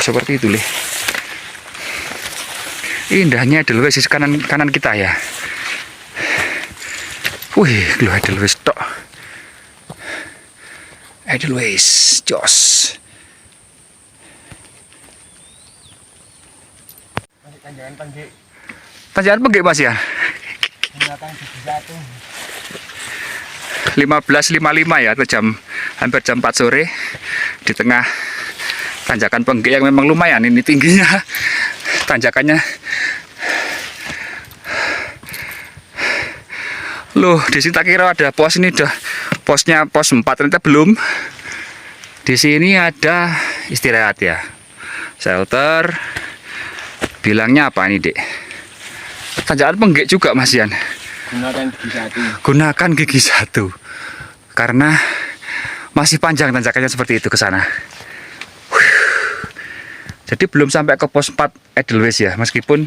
Seperti itu leh. Indahnya Edelweiss di kanan kita ya. Wih, lu Edelweiss tok. Edelweiss, jos. Tanjakan Penggek. Tanjakan Penggek Mas ya. 15.55 ya, atau hampir jam 4 sore di tengah tanjakan Penggek yang memang lumayan ini tingginya. Tanjakannya. Loh, di sini tak kira ada pos, ini udah posnya pos 4, ternyata belum. Di sini ada istirahat ya. Shelter. Bilangnya apa ini, Dek? Tanjakan Penggek juga, Mas Yan. Gunakan gigi 1. Gunakan gigi 1. Karena masih panjang tanjakannya seperti itu ke sana. Jadi belum sampai ke pos 4 Edelweiss ya, meskipun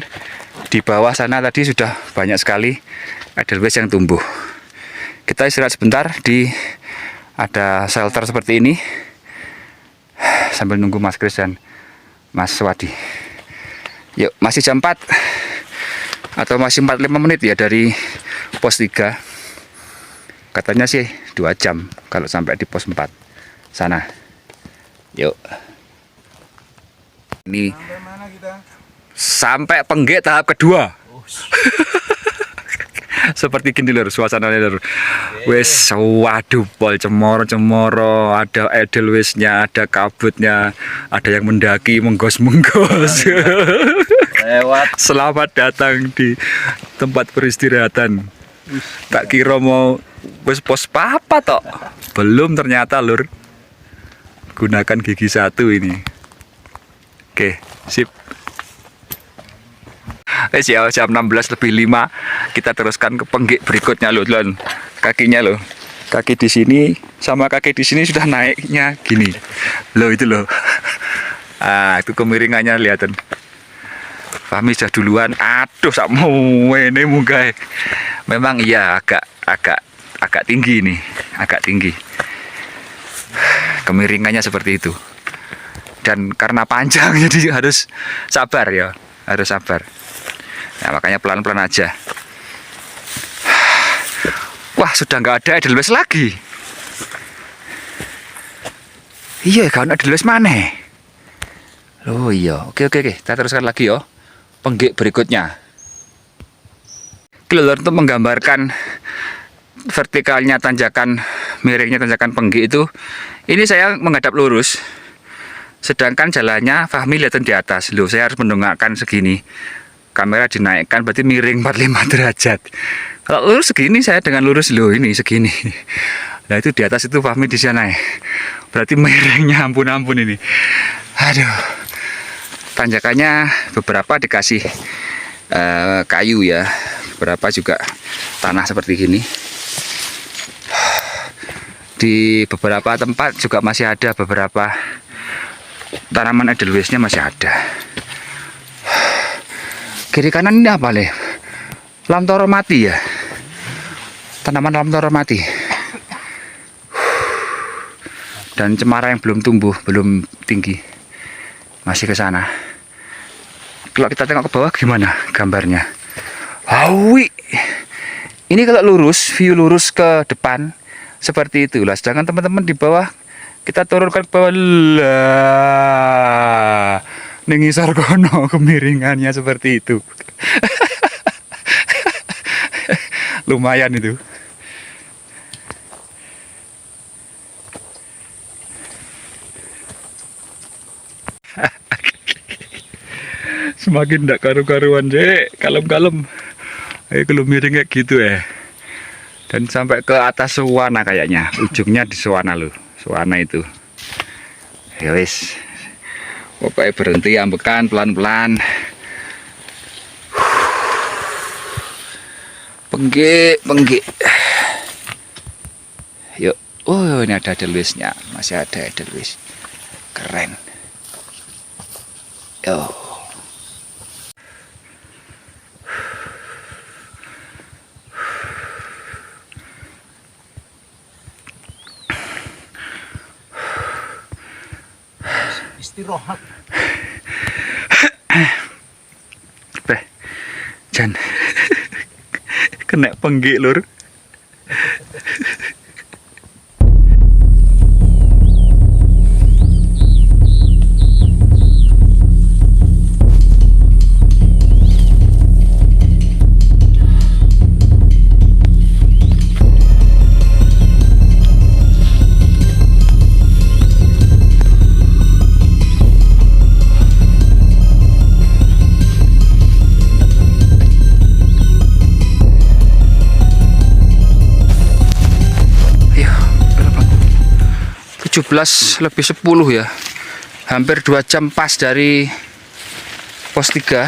di bawah sana tadi sudah banyak sekali Edelweiss yang tumbuh. Kita istirahat sebentar di ada shelter seperti ini sambil nunggu Mas Kris dan Mas Wadi. Yuk, masih jam 4 atau masih 45 menit ya dari pos 3. Katanya sih 2 jam kalau sampai di pos 4 sana. Yuk. Ini Sampai mana kita? sampai Penggek tahap kedua. Seperti gini lur suasananya lur. Wes, waduh, pol cemoro-cemoro, ada Edelweiss-nya, ada kabutnya, ada yang mendaki menggos-menggos. Lewat. Selamat datang di tempat peristirahatan. Tak kira mau wes pos apa tok. Belum ternyata lur. Gunakan gigi 1 ini. Oke, sip. Ya, jam 16:05 kita teruskan ke Penggek berikutnya loh, Lon. Kakinya loh. Kaki di sini sama kaki di sini sudah naiknya gini. Loh itu loh. Ah, itu kemiringannya kelihatan. Fahmi sudah duluan. Aduh, sak mau ini munggah. Memang iya agak tinggi nih, agak tinggi. Kemiringannya seperti itu. Dan karena panjang jadi harus sabar ya, harus sabar. Nah, makanya pelan-pelan aja. Wah, sudah nggak ada Edelweiss lagi. Iya, kan Edelweiss mana? Oh iya, oke. Kita teruskan lagi yo. Penggek berikutnya. Kelelur untuk menggambarkan vertikalnya tanjakan, miringnya tanjakan Penggek itu. Ini saya menghadap lurus. Sedangkan jalannya Fahmi lihatin di atas. Loh, saya harus mendongakkan segini. Kamera dinaikkan berarti miring 45 derajat. Kalau lurus segini saya dengan lurus loh ini segini. Nah itu di atas itu Fahmi di sana ya. Berarti miringnya ampun-ampun ini. Aduh. Tanjakannya beberapa dikasih kayu ya. Beberapa juga tanah seperti gini. Di beberapa tempat juga masih ada beberapa tanaman edelweisnya masih ada. Kiri kanan ini apa Le? Lamtoro mati ya. Tanaman lamtoro mati. Dan cemara yang belum tumbuh, belum tinggi. Masih ke sana. Kalau kita tengok ke bawah gimana gambarnya? Awi. Ini kalau lurus, view lurus ke depan seperti itulah. Sedangkan teman-teman di bawah kita turunkan ke bawah lah. Nengisar kono kemiringannya seperti itu. Lumayan itu. Semakin ndak karu-karuan deh, kalem-kalem. Kalau miring kayak gitu ya. Dan sampai ke atas Suwana kayaknya, ujungnya di Suwana loh, Suwana itu. Ya wis. Pokoknya berhenti ambekan pelan-pelan. Penggik. Yuk. Oh, ini ada edelweisnya. Masih ada edelweis. Keren. Yo. Istirahat. Jan. Kena penggik lur. Iya, berapa? 17 lebih 10 ya. Hampir 2 jam pas dari pos 3.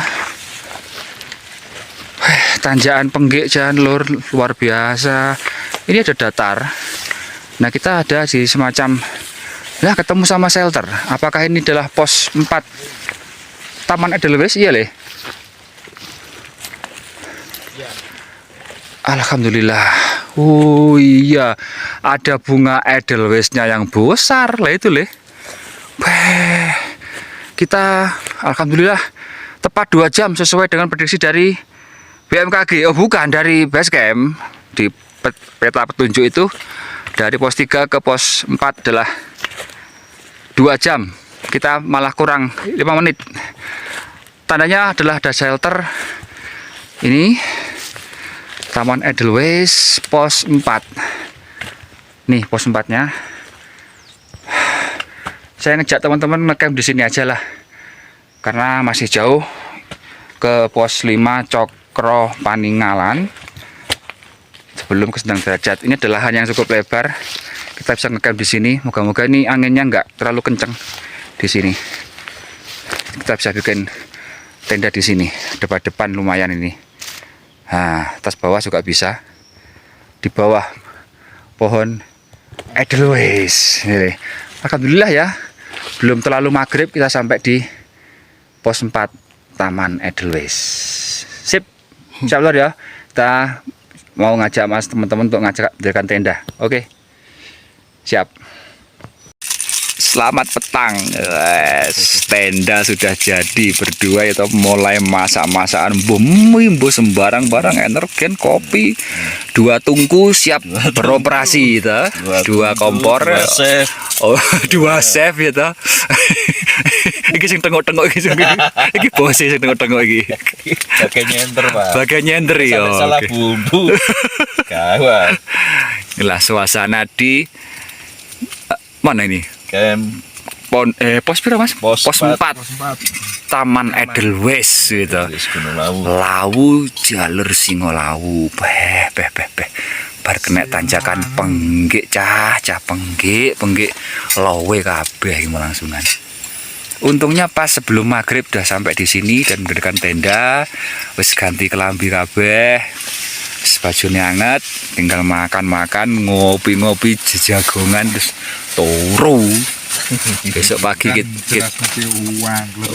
Tanjakan penggik Jan lur, luar biasa. Ini ada datar. Nah, kita ada di semacam ketemu sama shelter. Apakah ini adalah pos 4 Taman Edelweiss? Iya, Le. Alhamdulillah. Oh iya, ada bunga edelweissnya yang besar lah itu Le. Kita alhamdulillah tepat 2 jam sesuai dengan prediksi dari BMKG. Oh bukan, dari Basecamp. Di peta petunjuk itu dari pos 3 ke pos 4 adalah 2 jam. Kita malah kurang 5 menit. Tandanya adalah ada shelter. Ini Taman Edelweiss pos 4. Nih pos 4-nya. Saya ngejak teman-teman ngecamp di sini aja lah. Karena masih jauh ke pos 5 Cokro Paningalan. Sebelum ke Sendang Derajat. Ini adalah lahan yang cukup lebar. Kita bisa ngecamp di sini. Moga-moga ini anginnya nggak terlalu kenceng di sini. Kita bisa bikin tenda di sini. Depan-depan lumayan ini. Nah, atas bawah juga bisa. Di bawah pohon Edelweiss. Alhamdulillah ya. Belum terlalu maghrib kita sampai di pos 4 Taman Edelweiss. Sip. Siap lor ya. Kita mau ngajak mas teman-teman untuk mendirikan tenda. Oke. Siap. Selamat petang. Tenda sudah jadi berdua itu mulai masak-masakan bumbu sembarang barang energen kopi 2 tungku siap beroperasi itu 2 kompor 2 chef. oh 2 chef ya toh. Iki sing tengok-tengok iki iki bos sing tengok-tengok iki Bagian nyenter, Pak. bagian nyender ya. Salah bumbu. Gawat. Inilah suasana di mana ini? Camp Pos pira Mas? Pos 4. 4. Taman Edelweiss gitu. Wis Gunung Lawu. Lawu jalur Singolawu. Beh. Bar kena tanjakan penggik cah penggik lowe kabeh mau langsungan. Untungnya pas sebelum maghrib udah sampai di sini dan mendirikan tenda, wis ganti kelambi kabeh, wis bajune anget, tinggal makan ngopi jejagongan terus turu. Besok pagi kita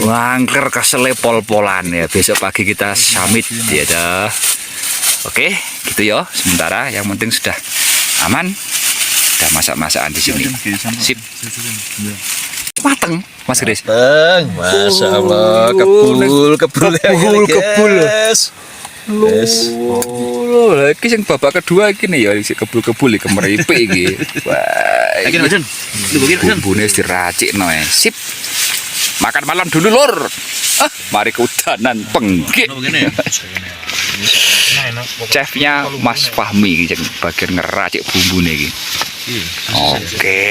wangker kesele pol-polan ya. Besok pagi kita summit ya dah. Oke, gitu ya. Sementara yang penting sudah aman. Sudah masak-masakan di sini. Sip. Mateng, Mas Gris. Masya Allah, kebul. Yes. Loh, iki sing babak kedua iki nih ya isi kebul-kebul iki meripik iki. Wah. Iki Mas Jun. Bumbune wis diracikno ya. Sip. Makan malam dulu, Lur. Mari ke udanan penggik. Chefnya Mas Fahmi iki bagian ngeracik bumbune iki. Oke.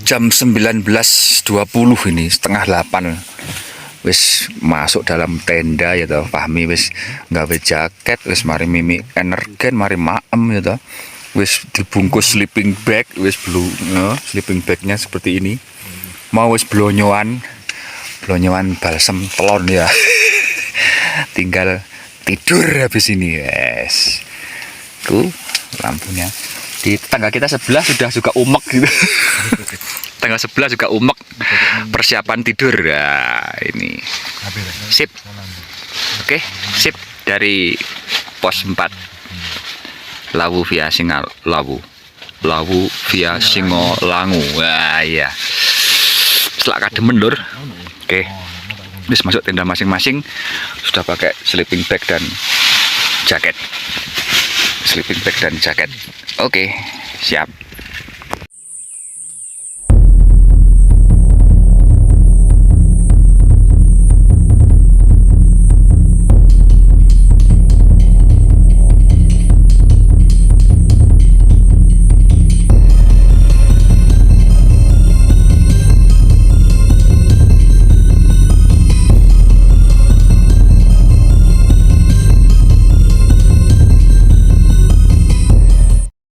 Jam 19.20 ini, setengah 8. Wis masuk dalam tenda ya toh. Fahmi wis nggawe jaket, wis mari mimi energen, mari maem ya toh. Wis dibungkus sleeping bag, wis blue, ya, sleeping bagnya seperti ini. Mau wis blonyoan balsem telon ya. Tinggal tidur habis ini, yes. Tuh lampunya. Di tangga kita sebelah sudah juga umek gitu. Tangga sebelah juga umek. Persiapan tidur ya ini. Sip. Oke, sip dari pos 4. Lawu via Singolawu. Lawu via Singolangu. Wah iya. Selak kademen Lur. Oke. Wis masuk tenda masing-masing. Sudah pakai sleeping bag dan jaket. Sleeping bag dan jaket. Oke, siap.